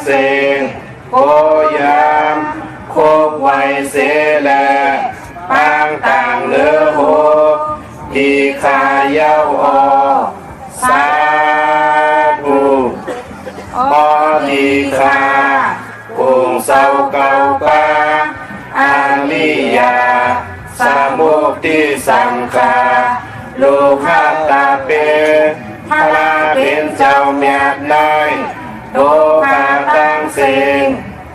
เสียงโกยามโคกไวเสแลปางต่างเลือโหดีขาเย้าอสาธุอดีคากุงเศร้าเก่าปาอาลิยาสามุติสังคาลูกหาตาเปพระเป็นเจ้าเมียนายโลกาตั้งเสียง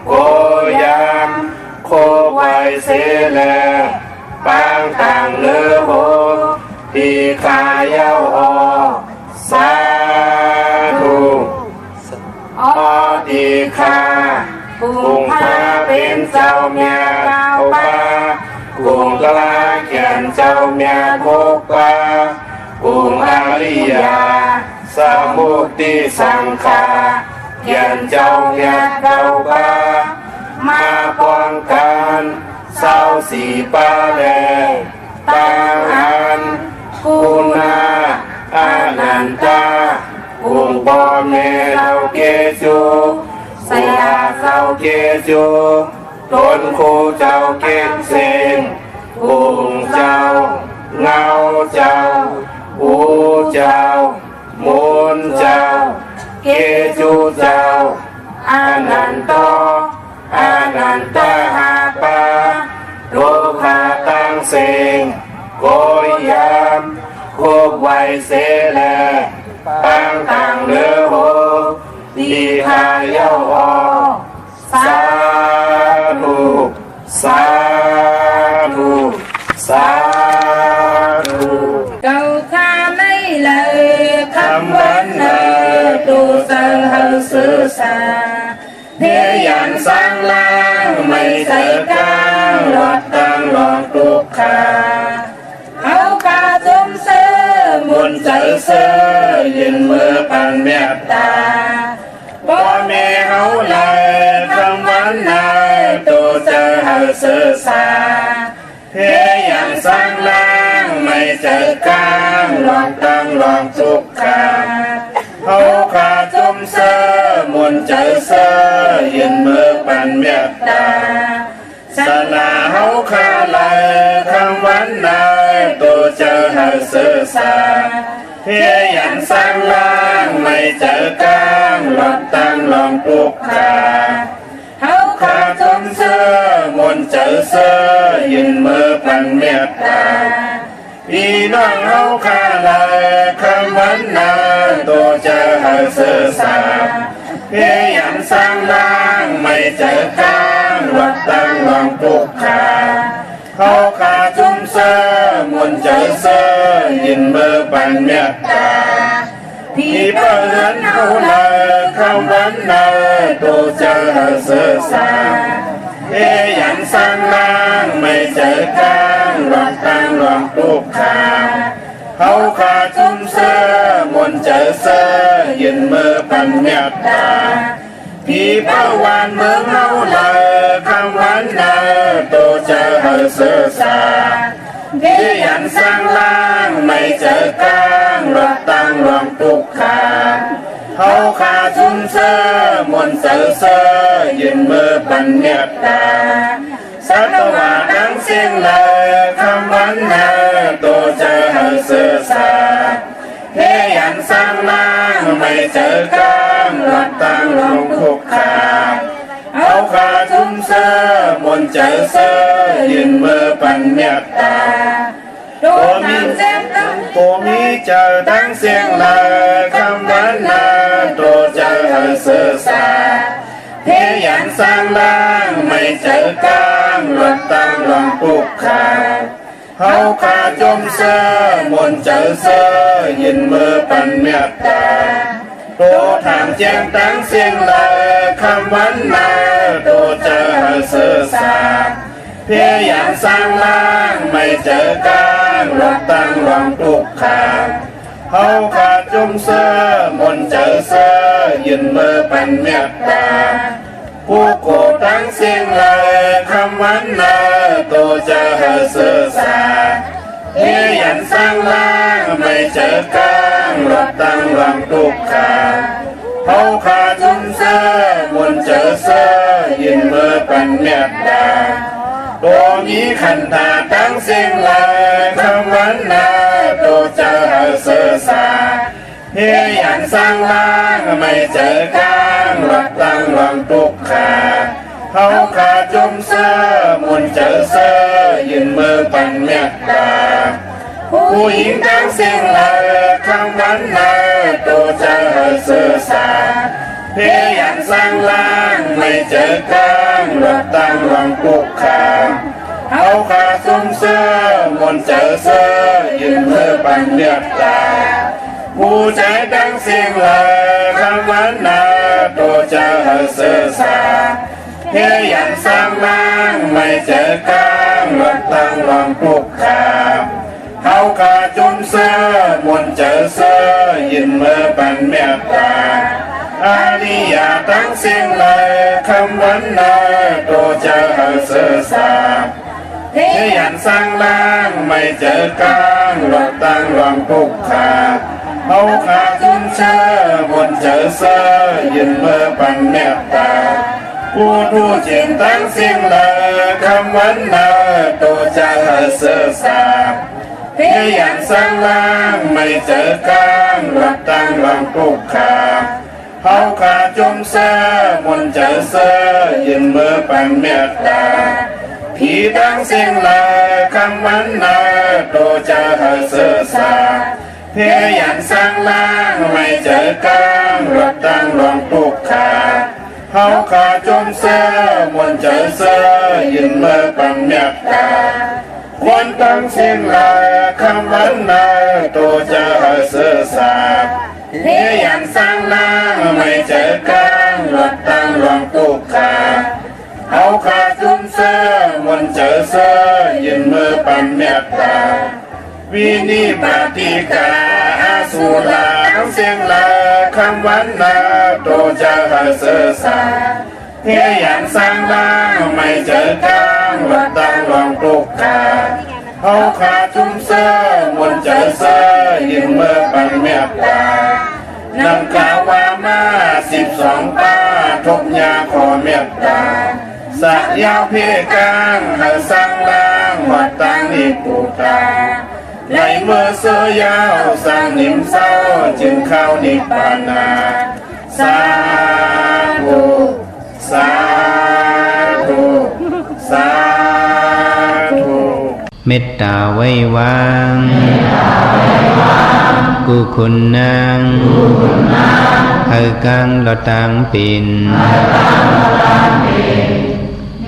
โกยามโคไวเสแลปางต่างเลือโหดีขาเย้าอสาธุอดีคากุงพระเป็นเจ้าเมียเอาปากุงกลาเขียนเจ้าเมียโคปากุงอาริยาสมุติสังคาเขียนเจ้าเมียเก้าปามาป้องกันเศร้าสีปาเลตั้งอันคุณาอานันตากุงพ่อแม่เราเกจูสยาเจ้าเกจูต้นโคเจ้าเกเสงกุงเจ้าเงาเจ้าอูเจ้ามูลเจ้าเกจูเจ้าอานันโตอานันตหาปาโลภะตั้งเสงโกยามโคกไวเสแลปางต่างเลือโหดีหาเย้าอสาธุสาธุสาธุเก่าข้าไม่เลยคำวันเนอตูเสงเฮาซื้อสาเพียยันสร้างล่างไม่ใส่กลางรถตั้งลองตุกขาเอากาจมเสือมุนใจเสือยืนมือปันเมตตาพ่อแม่เฮาเลยคำวันนายตูเจอเฮาซื้อสาเพียยันสร้างล่างไม่ใส่กลางรถตั้งลองตุกขาเอาขาจมเสือมุนใจเสือยืนมือปันเมตตาสนาเฮาขาเลยคำวันนายตัวเจอเฮาสื่อสารเพียยันสร้างล่างไม่เจอกลางรถตั้งลองปลุกขาเฮาขาจมเสือมุนใจเสือยืนมือปันเมตตาพี่น้องเฮาขาเลยคำวันนายตัวเจอเฮาสื่อสารเพียยันสร้างล่างไม่เจอกลางรถตั้งลองปลุกขาเขาขาจุ่มเสือมุนใจเสือยินเบอร์ปันเมตตาพี่เปิดเขาเลยคำวันนายตัวเจอเสือสาเพียยันสร้างล่างไม่เจอกลางรถตั้งลองปลุกขาเขาขาจุ่มเสือมุนใจเสือยินเบอร์ปันเมตตาพี่เป้าวันเมืองเฮาเลยคำวันนายตัวเจอเฮาสื่อสารเพียยันสร้างล่างไม่เจอกลางรถตั้งรองตุกขาเขาขาจุ่มเสือมนต์เสือยืนมือปันเมตตาสัตวะดังเสียงเลยคำวันนายตัวเจอเฮาสื่อสารเพียยันสร้างล่างไม่เจอกลางรถตั้งลงคุกขาเอาขาจุ่มเสือมนต์ใจเสือยืนมือปันเมตตาตัวมีเสียงตั้งตัวมีเจอตั้งเสียงเลยคำวันนาตัวเจอเสือสาเพียยันสร้างล่างไม่เจอกลางรถตั้งลงคุกขาเขาขาจุ่มเสือมนต์ใจเสือยืนมือปันเมตตาตัวถามแจ้งตั้งเสียงเลยคำวันนาตัวเจอเสือสาเพียยันสร้างล่างไม่เจอกลางรถตั้งลองตุกขาเขาขาจุ่มเสือมนต์ใจเสือยืนมือปันเมตตาผู้โกตั้งเสียงเลยคำวันนาตัวเจอเสือสาเพียยันสร้างล่างไม่เจอกลางรถตั้งลองตุกขาเขาขาจุ่มเสือมนต์ใจ เจอเสื้อยินมือปันเมียดดาตัวมีขันตาตั้งเสียงเลยคำวันนาตัวเจอเสื้อสาเฮียยันสร้างล่างไม่เจอกลางรักตั้งหวังตุกขาเขาขาจมเสื้อมุนเจอเสื้อยินมือปันเมียดดาผู้หญิงตั้งเสียงเลยคำวันนาตัวเจอเสื้อสาเพียยันสร้างล่างไม่เจอกลางรักตั้งหวังตุกขาเขาขาจมเสื้อมุนเจอเสื้อยินมือปันเมียดดาผู้ใจดังเสียงเลยคำวันนาตัวเจ้าเสือสาเฮียยันสร้างล่างไม่เจอกลางรักตั้งลองปลุกขาเขาขาจุ่มเสื้อมนเจอเสื้อยินเมื่อปันเมียตาอาริยาตั้งเสียงเลยคำวันนาตัวเจ้าเสือสาเฮียยันสร้างล่างไม่เจอกลางรักตั้งลองปลุกขาเขาขาจุนเชื่อบนเจอเสื้อยินเมื่อปันเมตตาผู้ทูจินตั้งเสียงเลยคำวันนาตัวจะเสื้อสาเพียยันสร้างล่างไม่เจอกลางรักตั้งลองปลุกขาเขาขาจุมเสื้อบนเจอเสื้อยินเมื่อปันเมตตาพี่ตั้งเสียงเลยคำวันนาตัวจะเสื้อสาเพียยันสร้างล่างไม่เจอกลางรักตั้งลองปลุกขาเขาขาจมเสื้อมนเจอเสื้อยินเมื่อปังเมียตาควรตั้งเสียงลายคำวันนาตัวจะเสื้อสาเพียยันสร้างล่างไม่เจอกลางรักตั้งลองปลุกขาเขาขาจมเสื้อมนเจอเสื้อยินเมื่อปังเมียตาวินิปติกาอาสุลาทั้งเสียงลาคำวันนาโตจะเสือสาเฮียยันสร้างล่างไม่เจอกลางวัดตั้งลองปลุกขาเขาขาจุมเสื้อมนเจอเสื้อยินเมื่อปังเมียตานำกล่าวว่ามา12ป้าทบยาขอเมียตาสักยาวเพียกลางให้สร้างล่างวัดตั้งนิปุตาในเมื่อเสือยาวสร้างนิมเศร้าจึงเข้านิพพานาสาธุสาธุสาธุเมตตาไว้วางกุคุณนางเฮกังลอตังปิน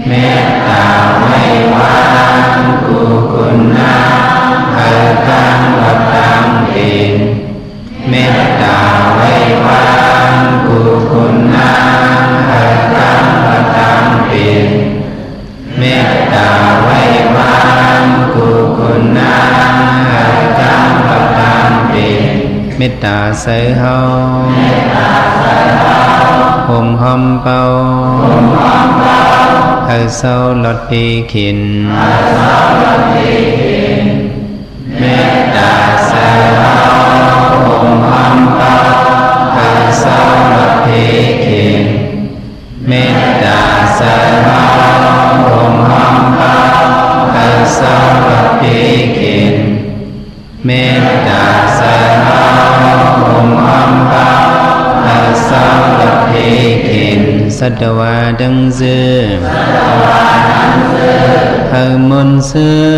เมตตาไว้วางกุคุณนางเฮกังลอตังปินเมตตาไว้วางกุคุณนางเฮกังลอตังปินเมตตาไว้วางกุคุณนางเฮกังลอตังปินเมตตาใส่เฮาห่มหอมเป่าให้เศร้าลดปีขินเมตตาใส่เฮาห่มหอมเป่าให้เศร้าลดปีขินเมตตาใส่เฮาห่มหอมเป่าให้เศร้าลดปีขินเมตตาใส่เฮาห่มหอมเป่าให้เศร้าลดปีขินสัตวาดังเสือเฮมนเสือ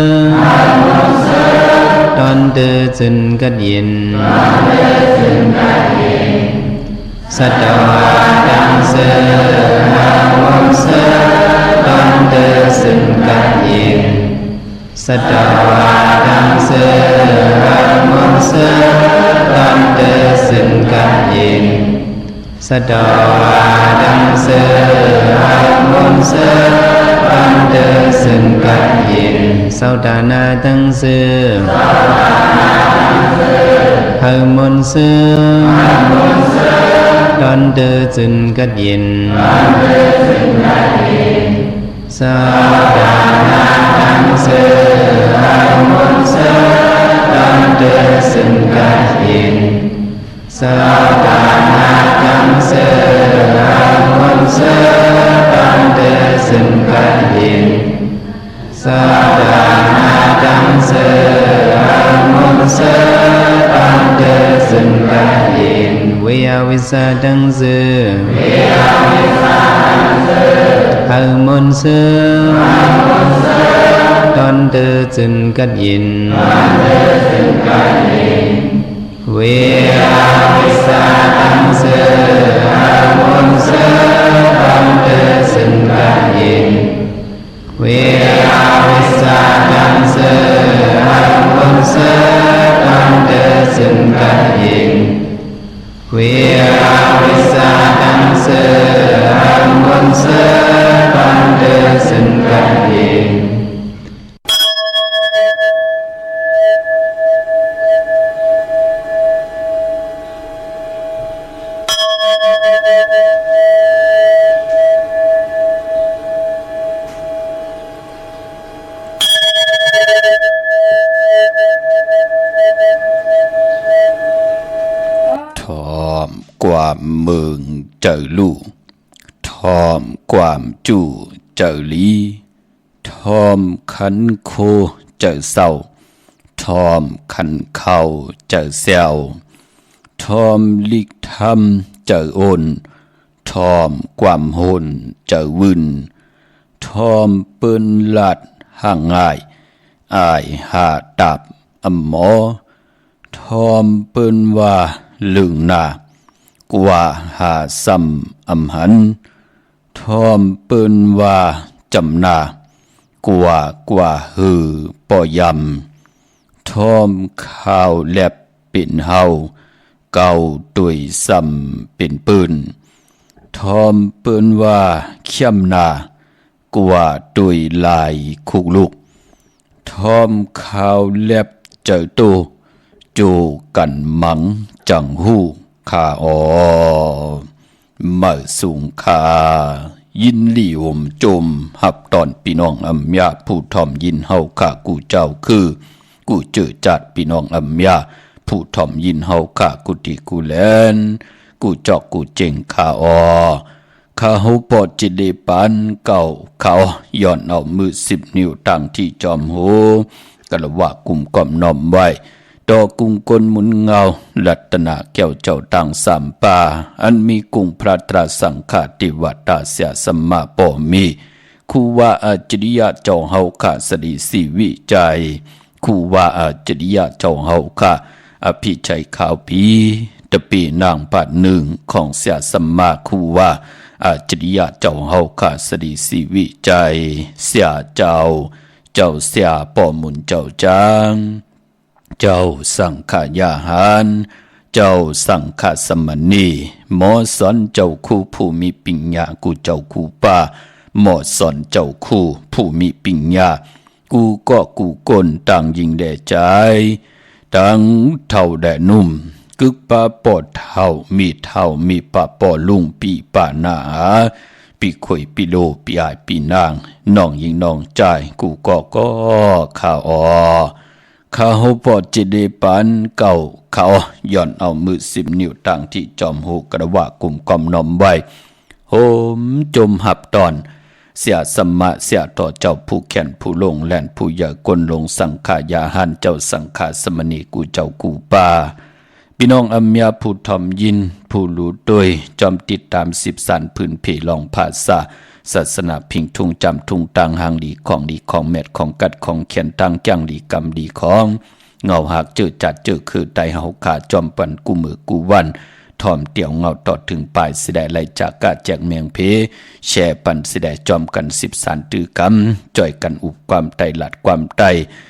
ตอนเดือจึนกัดยินสัตวาดังเสือเฮมนเสือตอนเดือจึนกัดยินสัตวาดังเสือเฮมนเสือตอนเดือจึนกัดยินสัตวาดังเสือเฮมนเสือตอนเดือจึนกัดยินสัตวาดังเสือเฮมนเสือตอนเดือจึนกัดยินสัตวาดังเสือเฮมนเสือตอนเดือจึนกัดยินสัตวาดังเสือเฮมนเสือ กัดยินสัตตานาดังเสมุนเสตังเดสึนกัดยินเวียวิสาดังเสมุนเสตันเดสึนกัดยินเวียวิสาดังเสมุนเสตันเดสึนกัดยินเวียวิสาดังเสมุนเสตันเดสึนกัดยินเวียวิสาดังเสมุนเสตันเดสึนกัดยินทอมความเมืองเจอลู่ทอมความจู่เจอลีทอมขันโคเจอเศร้าทอมขันเข้าเจอเซลทอมลิกทำเจอโอนทอมความโหนเจอวึนทอมเปิ้นลัดห่างง่ายอายหาตับอำหมอทอมเปิ้นว่าลึงนากว่าหาซ้ำอำหันทอมเปิ้นว่าจำนากว่าหือปอยำทอมข้าวแลบเป็นเฮาเก่าตุยซ้ำเป็นปืนทอมเปิ้นว่าเข้มนากว่าตุยลายคุกลุกทอมข้าวแลบเจอโตจูกันมังจังหูข้าอ๋อมาสูงคายินหลี่หมจมหับตอนพี่น้องอำยาผู้ทอมยินเฮาข้ากูเจ้าคือกูเจอจัดพี่น้องอำยาผู้ทอมยินเฮาข้ากูติกูแลนกูจอกกูเจงข้าอ๋อข้าเฮาปอดจิเลปันเก่าเขาย้อนเอามือ10 นิ้วตั้งที่จอมโหกะละวะกุมก้อมน้อมไว้ดอกกุงกลหมุนเงาลัตนาแก้วเจ้าตังสามป่าอันมีกุงพระตราสังฆาติวัตตาเสียสมมาปอมีคูว่าอาจริยะเจ้าเฮาข้าสดีสีวิจัยคูว่าอาจริยะเจ้าเฮาข้าอภิชัยขาวพีตะปีนางปัดหนึ่งของเสียสมมาคูว่าอาจริยะเจ้าเฮาข้าสดีสีวิจัยเสียเจ้าเสียปอมุนเจ้าจางเจ้าสังขยาหารเจ้าสังฆสมณีหมอสอนเจ้าคู่ผู้มีปัญญากูเจ้าคู่ป่าหมอสอนเจ้าคู่ผู้มีปัญญากูก็กูก้นต่างยิงแด่ใจต่างเท่าแด่นุ่มกึกป่าปอดเท่ามีป่าปอลุงปีป่าหนาปีข่อยปีโลปีอายปีนางน้องยิงน้องใจกูก็ข้าอ๋อข้าเฮาปอดจิเดปันเก่าเขาย้อนเอามือ10 นิ้วตั้งที่จอมหูกระว่ากุมกอมน้อมไว้โหมจมหับตอนเสียสมะเสียต่อเจ้าผู้แขนผู้ลงแล่นผู้ใหญ่กลลงสังขายาหันเจ้าสังขาสมณีกูเจ้ากูป่าพี่น้องอำยาผู้ทอมยินผู้รู้โดยจอมติดตาม10 สันพื้นเพลองภาษาศาสนาพิงทุงจำทุงตังหางดีของเม็ดของกัดของเขียนตังจังดีกรรมดีของเงาหากเจอจัดเจอคือไตเฮาขาจอมปันกูมือกูวันทอมเตี่ยวเงาต่อถึงปลายสิได้ไล่จากกะแจกเมียงเพแช่ปันสิได้จอมกัน10 สันตือกรรมจ่อยกันอุบความไตหลัดความไต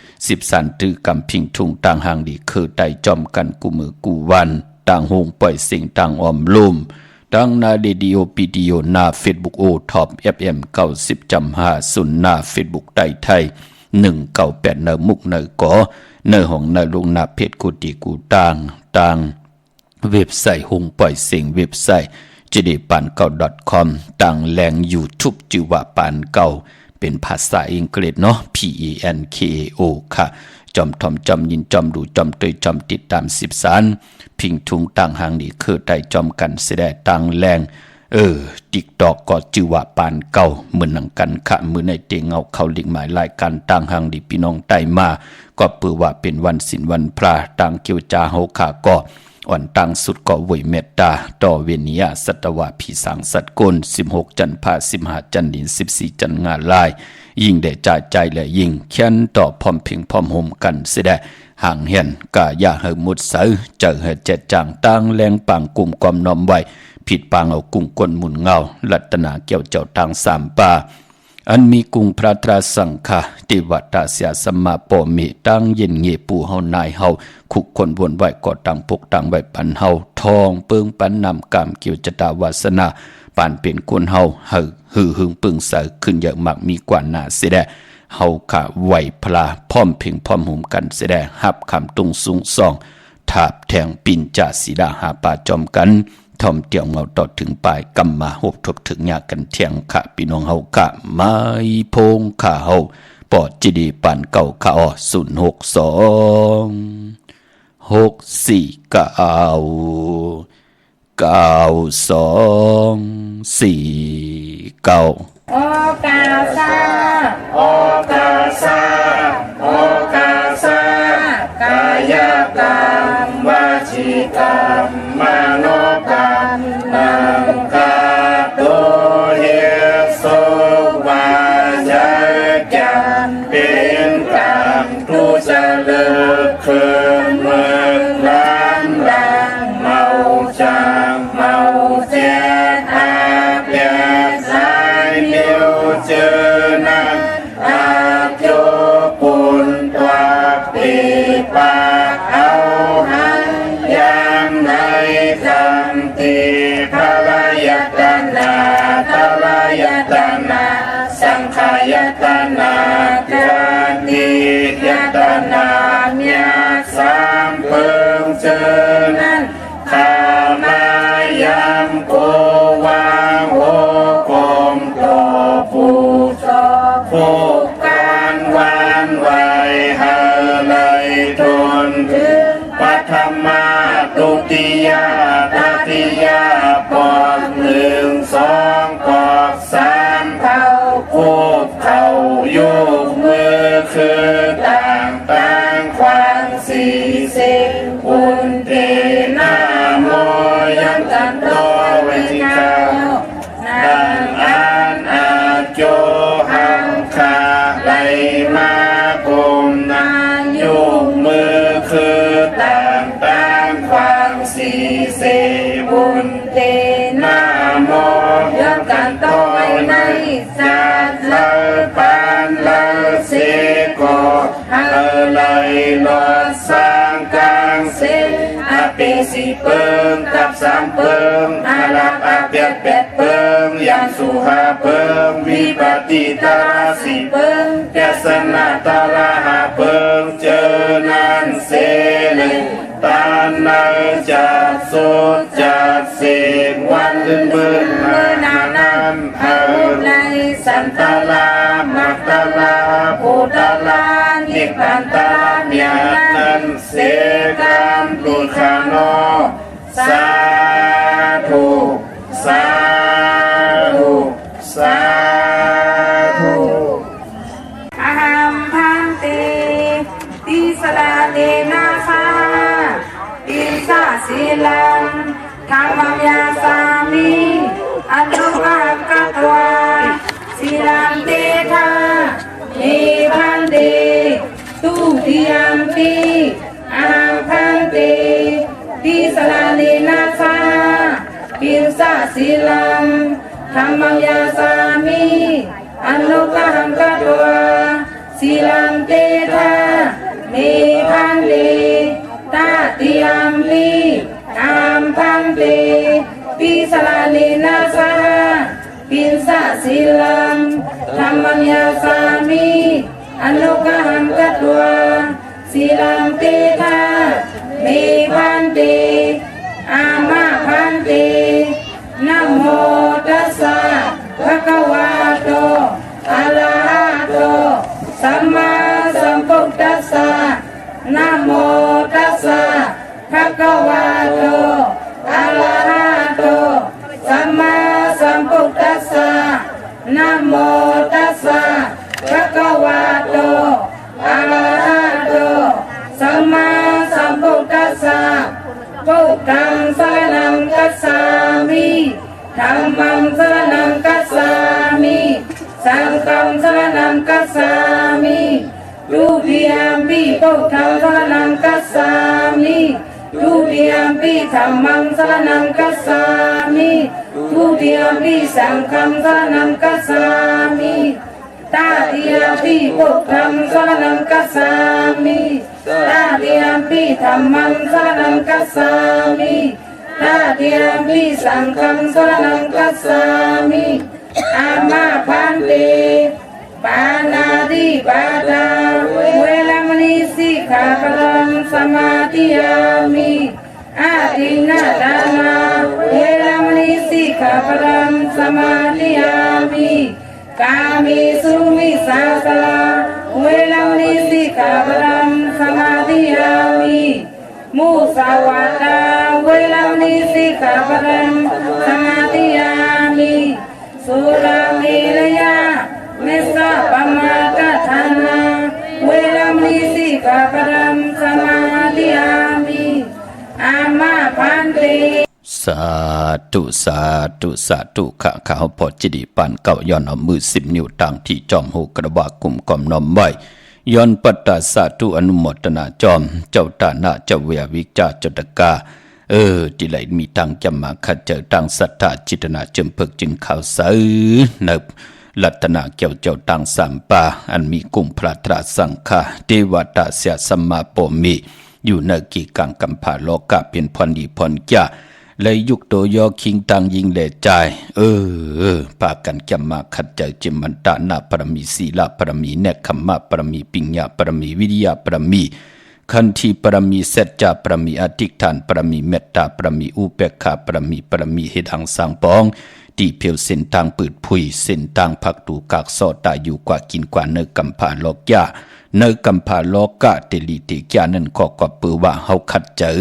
10 สันตือกรรมพิงทุงตังหางดีคือไตจอมกันกูมือกูวันต่างหงปล่อยสิ่งต่างออมลุ่มดังนาเรดิโอปีดีโอนาเฟซบุ๊กโอท็อป FM 90.5 ศูนย์นาเฟซบุ๊กไต้ไทย198เนอมุกเนอก่อเนอของเนอลุงนาเพจกูติกูต่างเว็บไซต์หงปล่อยเสียงเว็บไซต์jdepan9.com ต่างแหล่ง YouTube ชื่อว่าปานเก่าเป็นภาษาอังกฤษเนาะ PANKAO ค่ะจอมทอมจอมยินจอมดูจอมเตยจอมติดตาม10 สารพิงทุงต่างหางดีคือไตจอมกันเสดต่างแรง ติ๊กตอกก็จือว่าปานเก่าเหมือนหนังกันขะมือในเตงเอาเข้าลิงหมายรายการต่างหางดิพี่น้องไต้มาก็เปือว่าเป็นวันศีลวันพระต่างเกี่ยวจาเฮาขาก็อ่อนต่างสุดก็เวยเมตตาต่อเวนิยสัตวะผีสางสัตว์กล16จันทร์พา15จันทร์ดิน14จันทร์งานลายยิ่งได้จ่ายใจและยิ่งเขียนต่อพร้อมเพียงพร้อมโฮมกันเสียได้ห่างเหียนกะอย่าเฮมุดเสือเจอเฮเจ็ดจางตั้งแรงปังกลุ่มความน้อมไว้ผิดปางเอากุ้งกลหมุนเงาลัตนาเกี่ยวเจ้าทางสามป่าอันมีกุ้งพระตราสังฆาติวัตตาเสียสมมาปมิตั้งเย็นเงียปูเฮานายเฮาคุกคนวนไหวก่อตังปกตังไหวปันเฮาทองเปิงปันนำกามเกี่ยวจตาวาสนาปานเป็นคนเฮาหือหึงปึงเสือขึ้นอย่างมากมีกว่าหน้าเสียแดเฮาขะไหวพลาพร้อมเพ่งพร้อมหุมกันเสียแดหับคำตุงสูงซองถาบแทงปิ่นจ่าสีดาหาป่าจอมกันทอมเตียวเงาต่อถึงปลายกำมาหบทบถึงยากันเทียงขะพี่น้องเฮากะไม้พงขะเฮาปอดจีดีปันเก่าขะอ้อ062 64กะเอา92 49โอกาสาโอกาสาโอกาสากายกรรมวจีกรรมมโนกรรมนังกาตุเยสุวาจกรรมเป็นกรรมทุจริตคืนเมืองล้านดังเมาจางเมาเจอาเปียสายเดียวเจอนั้นอาโยปุนตัวปีปาเอาหันยังในคำตีพระยตนาพระยตนาสังขายตนาเกินติยตนาเมียสามเพิ่งเจอนั้นข้ามายามโกวางโหกมโตผู้ชอบผู้การวานไว้เฮเลยทนถึงปัทมาตุติยาตติยาปอก1 2ปอก3เท่าคูบเข่ายุกมือคือต่างความสี่สิ่งอุนเตนาโมยังกันโตเวทิกาดังอันอาโจหังคาไหลมากุมนายุกมือคือต่างความสี่สิ่งอุนเตนาโมยังกันโตในสัตว์เลปานเลเสโกเลยลอสร้างกลางเสอปิสิเปิงกับ3เปิงอาลับอาเปียดเป็ดเปิงยังสุหาเปิงวิปติตาสิเปิงแกสนาตาลาหาเปิงเจอนันเสเลยตานาจัดสุดจัดสิงวันบืนเมื่อนานำเอาในสันตลามักตลาภูตลานิพันตลาเมียนั้นเสกามลุขานอสาธุสาธุสาธุอหัมพันเตติสลาเนนาคาอินสาสีลังธรรมยาสามิอนุภาพกัตวาสีลังเตทาเนพันเตตุติยมปีอหัมพันเตติสลาเนนาคาอินสาสีลังธรรมยาสามิอนุภาพกัตวาสีลังเตทาเนพันเตตาติยมปีอหัมพันเตติสลาเนนาคาปินสะสีลังธรรมยาสามิอนุกหังกัตวาสีลังเตทาเมพันเตอามาพันเตนะโมตัสสะภะคะวะโตอะระหะโตสัมมาสัมพุทธัสสะนะโมตัสสะภะคะวะโตอะระหะโตสัมมา สะนะโมตัสสะภะคะวะโตอะระหะโตสัมมาสัมพุทธัสสะพุทธังสรณังคัจฉามิธัมมังสรณังคัจฉามิสังฆังสรณังคัจฉามิทุติยมปิพุทธังสรณังคัจฉามิทุติยมปิธัมมังสรณังคัจฉามิทุติยมปิสังฆังสรณังคัจฉามิตาติยมปิพุทธังสรณังคัจฉามิตาติยมปิธัมมังสรณังคัจฉามิตาติยมปิสังฆังสรณังคัจฉามิอามาพันติปานาติปาตาเวรมณีสิกขาปะทังสมาธิยามิอาทินนาทานาเวรมณีสิกขาปะทังสมาธิยามิกามิสุมิสาสลาเวรมณีสิกขาปะทังสมาธิยามิมุสาวาทาเวรมณีสิกขาปะทังสมาธิยามิสุรามิรยาเมสะปะมาทฐานาเวรมณีสิกขาปะทังสมาธิยามิอามาพันติสาธุสาธุสาธุข้าข้าพอจิดีปานเก่าย้อนเอามือ10 นิ้วต่างที่จอมหูกระบะกลุ่มกอมน้อมไว้ย้อนปัตตาสาธุอนุโมทนาจอมเจ้าตาหน้าเจ้าเวียวิจาจตกาที่ไหลมีตังจำมาขัดเจอตังสัทธาจิตนาจมเพิกจึงข่าวซื้อเนบลัตนาเกี่ยวเจ้าตังสามปาอันมีกุมพระตราสังฆาเทวตาเสียสัมมาโปมีอยู่ในกีกังกัมภาโลกะเป็นพรดีพรจ้าเลยยุกโตยอคิงตังยิงแหล่ใจปากันจำมาขัดเจอจิมันตานาปรมีศีลปรมีเนคขมะปรมีปิญญาปรมีวิริยะปรมีขันธีปรมีเสจจาปรมีอธิษฐานปรมีเมตตาปรมีอุเบกขาปรมีเหตุหังสังปองที่เพียวเส้นทางปืดผุยเส้นทางพักตูกากซอตาอยู่กว่ากินกว่าเนกัมพาโลกยาเนกัมพาโลกะเตลิติกานั่นก็กปือว่าเฮาขัดเจอ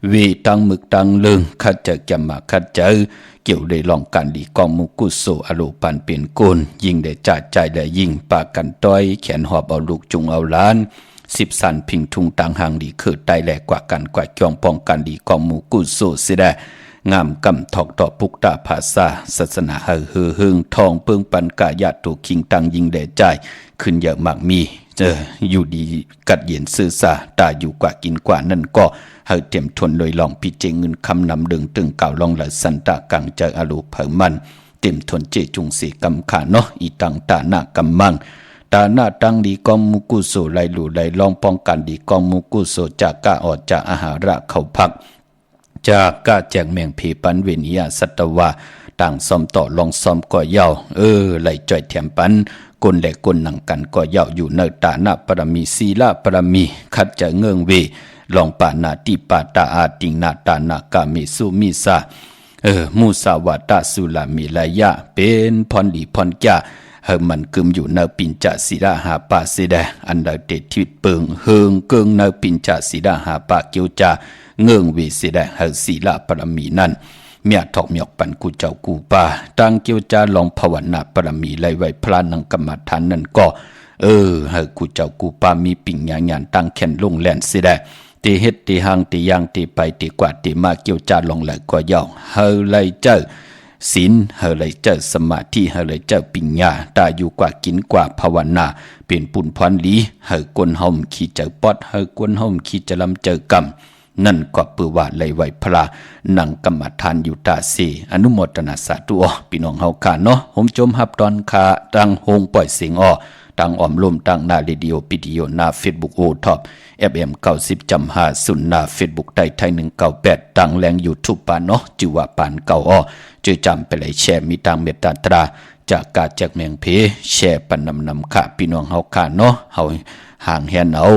เวตังมึกตังเลิงขัดเจอจำมาขัดเจอเกี่ยวได้ลองการดีกองมุกุโสอโลปันเป็นโกนยิงได้จ่าใจได้ยิงปากันต้อยแขนหอบเอาลูกจุงเอาล้าน10 สันพิงทุงต่างห่างดีคือไตแหลกกว่ากันกว่าจองป้องกันดีกองมุกุโสเสียได้งามกำทอกต่อปุกตาภาษาศาสนาเฮือหึงทองเปิงปันกายาตุคิงตังยิงแด่ใจขึ้นเยอะมากมีอยู่ดีกัดเย็นซื่อซาตาอยู่กว่ากินกว่านั่นก็เฮาเต็มทนโดยลองพิเจเงินคำนำดึงตึงเก่าลองละสันตากังเจออรูเผมันเต็มทนเจจุงสีกำขาเนาะอีตังตาหน้ากำมังตาหน้าตังดีกองมุกุโสไหลหลู่ไหลลองป้องกันดีกองมุกุโสจากกะออดจากอาหาระเขาพักจากกะแจงแมงผีปันเวนิยาสัตวะต่างซ้อมต่อลองซ้อมก่อเยาไหลจ่อยแถมปันกลและกลหนังกันก่อเยาอยู่ในตาหน้าปรมีศีลปรมีขัดจะเงืองเวลองปานาติปาตาอาติงนาตานากามิสุมิสามุสาวาตาสุลามิลายะเป็นพรดีพรจ้าเฮมันกึมอยู่ในปิญจศีลาหาปาสิแดอันใดเตทิดเปิงเฮิงเกิงในปิญจศีลาหาปาเกียวจาเงืองเวสิแดเฮศีลาปรมีนั่นเมียถอกเมียกปันกูเจ้ากูปาตังเกียวจาลองภาวนาปรมีไลไว้พลานังกรรมฐานนั่นก็เฮกูเจ้ากูปามีปิ่งญาญาณตั้งแขนลงแลนสิแดตีเฮ็ดตีหังตียังตีไปตีกว่าตีมาเกี่ยวจาลงไหลก็ย่อเฮไลเจ้าศีลเฮไลเจ้าสมาธิเฮไลเจ้าปิญญาตาอยู่กว่ากินกว่าภาวนาเป็นปุนพรลีเฮกวนห่มขี้เจ้าปอดเฮกวนห่มขี้จะลำเจอกรรมนั่นก็ปือว่าไหลไว้พระนังกรรมฐานอยู่ตาสีอนุโมทนาสาธุพี่น้องเฮาค่ะเนาะผมจมฮับตอนคาตังโฮงปล่อยเสียงตังอ้อมลมตังหน้าเรดิโอวิดีโอหน้า Facebook โอท็อป FM 90.50หน้า Facebook ไทย198ตังแรง YouTube ปานเนาะจิว่าปานเก่าจือจำไปเลยแชร์มีตังเมตตาตราจากกาแจกแมงเพแชร์ปันนำค่ะพี่น้องเฮาค่ะเนาะเฮาห่างแหนเอา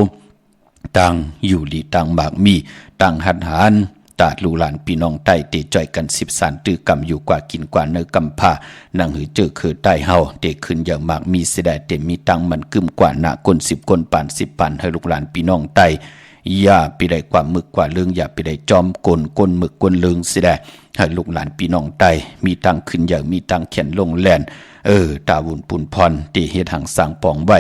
ตังอยู่ลีตังหมากมีตังหัดหานตาดลูหลานพี่น้องใต้เตจ่อยกัน10 สันตื้อกำอยู่กว่ากินกว่าเนื้อกำผ้านังหือเจอคือใต้เฮาเตขึ้นอย่างมากมีเสดเต็มมีตังมันกึมกว่าหน้าก้น10 ก้นปาน10 ปานให้ลูกหลานพี่น้องใต้ อย่าไปได้ความมึกกว่าเรื่องอย่าไปได้จอมกลมึกกลเลืองสิได้ให้ลูกหลานพี่น้องใต้มีตังขึ้นอย่างมีตังเขียนลงแลนตาวุนปุ่นพรตีเฮ็ดหังสร้างปองไว้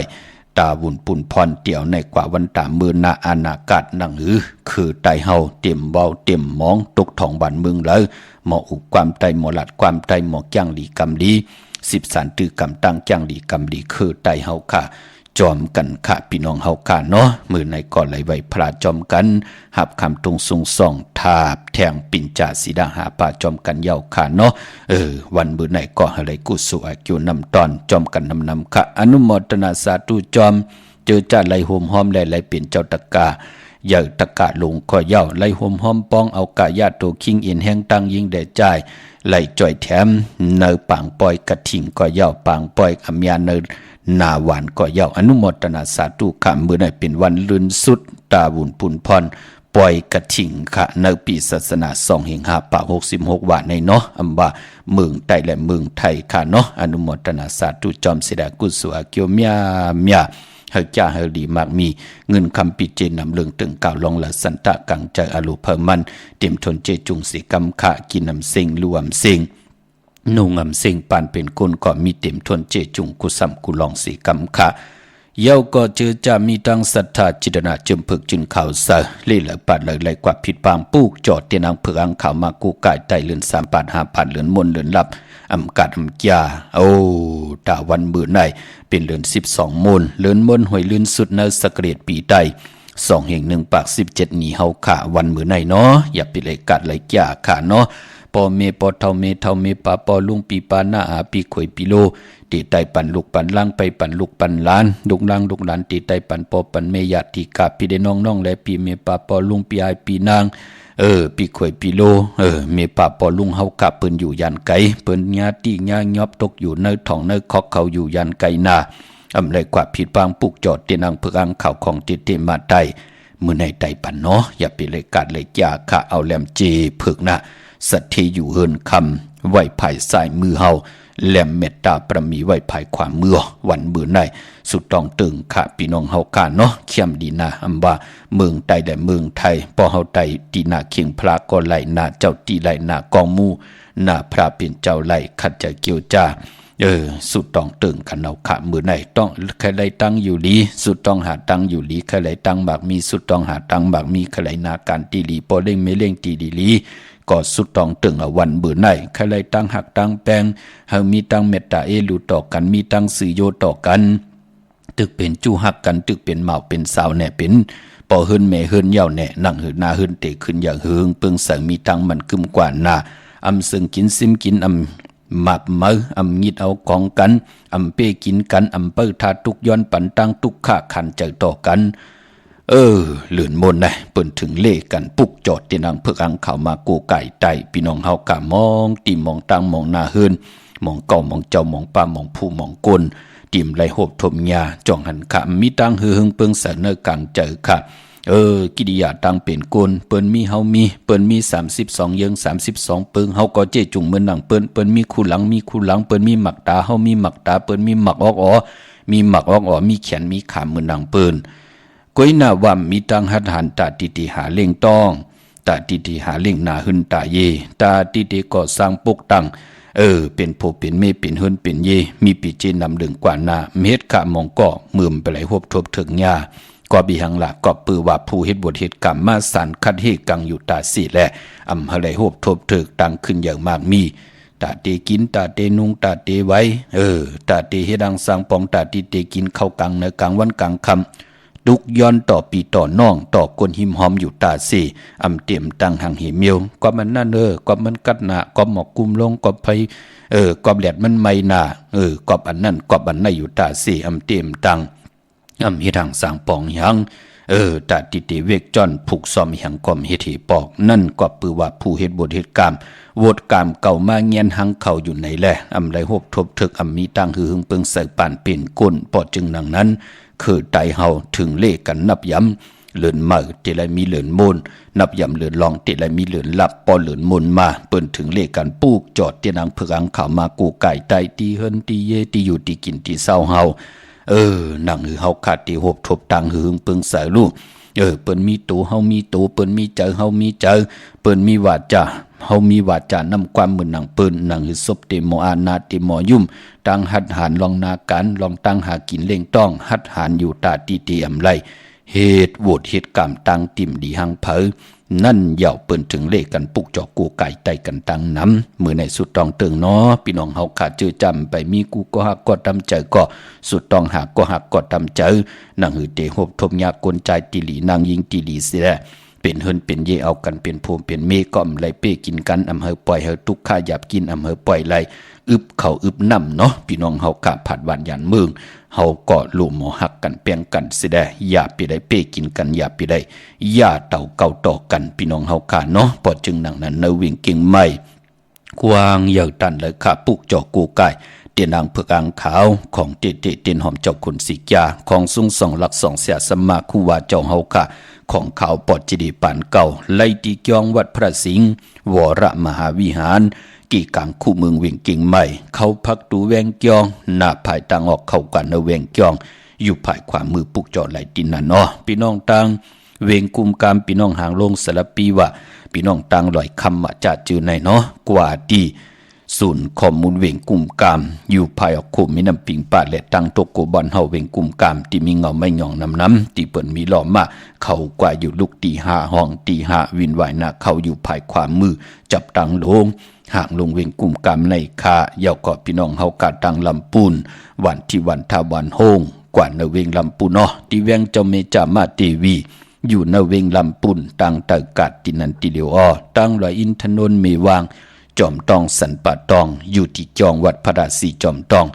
ตาวุนปุ่นพรเตี่ยวในกว่าวันตามือนาอานากาศนังคือไตเฮาเต็มเบาเต็มมองตกทองบ้านเมืองแล้วหมออุกความไตหมอหลัดความไตหมอจ้างหลีกำดี10สารตือกำตั้งจ้างหลีกำดีคือไตเฮาค่ะจอมกันค่ะพี่น้องเฮาค่ะเนาะมือในก่อนไหลไว้พระจอมกันหับคำตรงทรงส่องทาบแทงปิ่นจ่าสีดาหาป่าจอมกันเยาค่ะเนาะวันมือในก่ออะไรกุศลอายุนำตอนจอมกันนำค่ะอนุโมทนาสาธุจอมเจอจ่าไหลโหมหอมไหลเปลี่ยนเจ้าตะกาใหญ่ตะกาลงคอเย้าไหลโหมหอมป้องเอากาญาโตคิงเอ็นแห้งตั้งยิงแด่ใจไหลจ่อยแถมเนอปางปอยกระถิ่งคอเย้าปางปอยอำยาเนอนาหวานก็เย้าอนุโมทนาสาธุค่ะมื้อนี้เป็นวันลื่นสุดตาบุญปุนพรปล่อยกระถิ่งค่ะในปีศาสนา2/5ป่า66ว่าในเนาะอำว่าเมืองใต้และเมืองไทยค่ะเนาะอนุโมทนาสาธุจอมสิดากุศลเกียวเมียเฮาจ้าเฮาดีมากมีเงินคำปิเจนำเรื่องตึงกล่าวลองละสันตะกังใจอรุเพิ่มมันเต็มทนเจจุงสิกำค่ะกินนำเซ็งรวมเซ็งนุ่งอำเซ็งปานเป็นคนก็มีเต็มทนเจจุงกุสัมกุลองสีกำค่ะเย้าก็เจอจะมีตั้งศรัทธาจิตนาจึมพึกจึงข่าวเสเล่เหลือปาดเลยกว่าผิดปางปูกจอดเตียนางเผือกอังข่าวมากูกายไตเลือน3 บาท5 บาทเลือนมนเลือนลับอำกาดอำจาตาวันมื้อไหนเป็นเลือน12มนเลือนมนหวยเลือนสุดในสกเรตปีใด2/1 ปาก17นี่เฮาค่ะวันมื้อไหนเนาะอย่าไปเลยกัดเลยจ้าค่ะเนาะปอเมปอเท่าเมปาปอลุงปีปานาอาปีข่อยปีโลตีไตปันลูกปันล่างไปปันลูกปันล้านลูกล่างลูกหลานตีไตปันปอปันเมยาติกาปีเดน้องและปีเมปาปอลุงปีไอปีนางปีข่อยปีโลเมปาปอลุงเฮากะเปิ้นอยู่ยันไกเปิ้นญาติญายอบตกอยู่ในท้องในคอกเขาอยู่ยันไกนาอำไรกว่าผิดบางปุกจอดเตนังเพิกอังข่าวของเตมาไตมื้อในไตปันเนาะอย่าไปเลยกัดเลยจ้าค่ะเอาแหลมเจเพิกนะสัตย์ที่อยู่เฮินคำไว้ภายสายมือเฮาแหลมเมตตาประมีไว้ภายขวามือวันมื้อในสุดต้องตึงค่ะพี่น้องเฮาค่ะเนาะเขียมดีนะอำว่าเมืองใต้และเมืองไทยพอเฮาไตตีหน้าเคียงพระก็ไหลหน้าเจ้าตีไหลหน้ากองมูหน้าพระเป็นเจ้าไหลขัดจะเกี่ยวจ้าสุดต้องตึงกันเอาค่ะมื้อในต้องใครไหลตั้งอยู่ดีสุดต้องหาตั้งอยู่ดีใครไหลตั้งบากมีสุดต้องหาตั้งบากมีใครไหลนาการตีลีปอเล่งไม่เล่งตีดีลีก็สุดต้องตึงเอาวันมื้อในใครไหลตั้งหักตั้งแปงเฮามีตั้งเมตตาลูต่อกันมีตั้งสื่อโยต่อกันตึกเป็นจู้หักกันตึกเป็นเหมาเป็นสาวแน่เป็นปอเฮินแม่เฮินเย่าแน่นั่งเฮินหน้าเฮินเตขึ้นอย่างเฮิงเปิงสังมีตั้งมันกึมกว่าหน้าอำซึ่งกินซิมกินอำหมับมืออำงิดเอากองกันอำเป้กินกันอำเปิ้ลทาทุกย้อนปันตั้งทุกข้าขันใจต่อกันเหลือนมนนะเปิ้นถึงเล่กันปุกจอดที่นางเพิกอังข่าวมากูไก่ไตพี่น้องเฮากะมองตีมองตั้งมองหน้าเฮินมองเก่ามองเจ้ามองป้ามองผู้มองกลติมไหลโหบทมยาจ่องหันขะมีตั้งเฮืองเปิงเสนอกลางเจอค่ะกิริยาตั้งเป็นกลเปิ้นมีเฮามีเปิ้นมี32เยิง32เปิงเฮาก็เจจุงเหมือนหนังเปิ้นมีคู่หลังเปิ้นมีหมักตาเฮามีหมักตาเปิ้นมีหมักออกมีหมักออกมีแขนมีขาเหมือนหนังเปิ้นก้อยหน้าว่ำมีตั้งหัดหันตาติหาเล่งต้องตาติหาเล่งหน้าหึนตาเยตาติก็สร้างปกตั้งเป็นโพเป็นเมเป็นเฮินเป็นเยมีปีเจนำเรื่องกว่าหน้าเม็ดขะมองก็มืมไปไหลหบทบถึงยาก็บีหังละก็ปือว่าผู้เฮ็ดบทเหตุกรรมมาสารคัดเฮกังอยู่ตาสีและอำหะไหลหบทบถึกตังขึ้นอย่างมากมีตาเตกินตาเตนุงตาเตไว้ตาเตเฮ็ดดังสร้างปองตาติเตกินเข้ากลางในกลางวันกลางค่ำดุกย้อนต่อปีต่อน้องต่อก้นหิมหอมอยู่ตาสีอำเตรียมตั้งหังเหมียวก็มันนั่นก็มันกัดหน้าก็หมอกกุมลงก็ไผก็แหลดมันไม่หน้าก็อันนั้นก็อันนั้นอยู่ตาสีอำเตรียมตั้งอำเฮ็ดทางสร้างปองหยังตาติเตเวกจอนผูกซอมหยังก่อมเฮ็ดให้ปอกนั่นก็ปือว่าผู้เฮ็ดบทเฮ็ดกรรมโวดกรรมเก่ามาเงียนหังเข้าอยู่ในแลอำไรหบทบถึกอำมีตั้งหือหึงเปิงใส่ปานเป็นก้นปอจึงดังนั้นคือไตเฮาถึงเลขกันนับย้ำเลือนมือติไรมีเลือนมูลนับย้ำเลือนลองติไรมีเลือนลับปอเลือนมูลมาเปิ้นถึงเลขกันปูกจอดเตียนางเพิกอังข่าวมากูไก่ไตตีเฮินตีเยตีอยู่ตีกินตีเศร้าเฮานั่งหือเฮาขาดตีหบทบตังหือเปิงใส่ลูก เปิ้นมีตูเฮามีตูเปิ้นมีเจอเฮามีเจอเปิ้นมีวาจาเฮามีวาจานำความมือหนังเปิ้นหนังหือศพเตโมอานาเตโมยุ่มตั้งหัดหานลองนาการลองตั้งหากินเล่งต้องหัดหานอยู่ตาตีเตียมไรเหตุโหวดเหตุกรรมตั้งติ่มดีหังเผอนั่นเหย่าเปิ้นถึงเลขกันปุกจอกกูไก่ไตกันตังน้ำมือในสุดตองเติงเนาะพี่น้องเฮาขาดเจอจำไปมีกูก็หักก็ตำเจอก็สุดตองหักก็หักก็ตำเจอนังหือเตหบทมยากลใจติลีนางยิงติลีเสียเป็นเฮินเป็นเยเอากันเป็นภูมิเป็นเมก็อมไหลเป้กินกันอำเภอปล่อยเฮาทุกข้าหยาบกินอำเภอปล่อยไหลอึบเขาอึบน้ำเนาะพี่น้องเฮากะผัดหวานยันเมืองเฮาก็ลูหมอหักกันเปียงกันสิได้อย่าไปได้เป้กินกันอย่าไปได้อย่าเต่าเก่าต่อกันพี่น้องเฮากะเนาะพอจึงหนังนั้นเนวิ่งเก่งไม่กวางเหย่าตันเลยค่ะปุกจอกกูไก่เตียนนางเผือกอ่างขาวของเตเตเตียนหอมเจ้าคนสิกยาของซุ่งสองหลักสองเสียสมาคูวาเจ้าเฮากะของขาวปอดจิดีปานเก่าไล่ตีกยองวัดพระสิงห์วรมหาวิหารกี่กังคู่เมืองเวียงเก่งใหม่เขาพักตูแวงกยองหน้าภายต่างออกเข้ากันในเวียงกยองอยู่ภายขวามือปุกจอดไหลดินนั่นเนาะพี่น้องต่างเวียงกุมกามพี่น้องหางลงสารปีว่าพี่น้องต่างลอยคำมาจะจือในเนาะกว่าดีศูนย์ข้อมูลเวียงกุมกามอยู่ภายออกคุมมีน้ำปิงปาดและตั้งโตโกบอลเฮาเวียงกุมกามที่มีเงาไม่หย่องน้ำที่เปิ่นมีหล่อมาเขากว่าอยู่ลูกตีห้าห้องตีห้าวินไหวหน้าเขาอยู่ภายขวามือจับตังลงห่างลงเวียงกุมกามในคาเยาวกอพี่น้องเฮากาตังลำปูนวันที่วันทาวันโฮงกว่าในเวียงลำปูนเนาะที่เวียงเจ้าเมจามาเทวีอยู่ในเวียงลำปูนตังตะกัดตินันติเลียวอ้อตั้งลอยอินทนนท์เมวางจอมตองสันปะตองอยู่ที่จองวัดพระราศีจอมตอง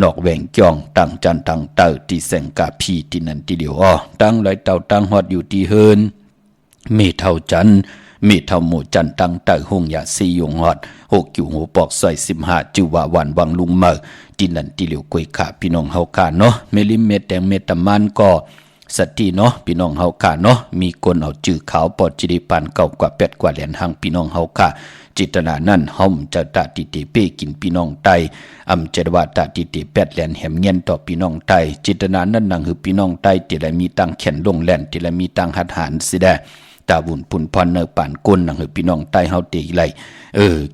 นอกแหวงจองตั้งจันตั้งเตอที่แสงกาพีตินันติเลียวอ้อตั้งลอยเต่าตั้งฮอดอยู่ที่เฮินเมเท่าจันมีเท่าหมู่จันตั้งเตอหงยาซียงฮอดหกอยู่หัวปอกซอย15จิวาวันวังลุงเมอตินันติเลียวกวยขาพี่น้องเฮากาเนาะเมลิเมแตงเมตมันก็สติเนาะพี่น้องเฮากาเนาะมีคนเอาจื้อขาวปอดจิริปันเก่ากว่า8กว่าเหรียญหังพี่น้องเฮากาจิตนานั่นห้อมจะตาติติเป้กินพี่น้องไตอำเจดว่าตาติติ8เหรียญแหมเงียนต่อพี่น้องไตจิตนานั่นนังคือพี่น้องไตติละมีตังแขนลงแล่นติละมีตังหัดหารสิได้ตาบุญปุ่นพรเนอป่านก้นนังคือพี่น้องไตเฮาตีไหล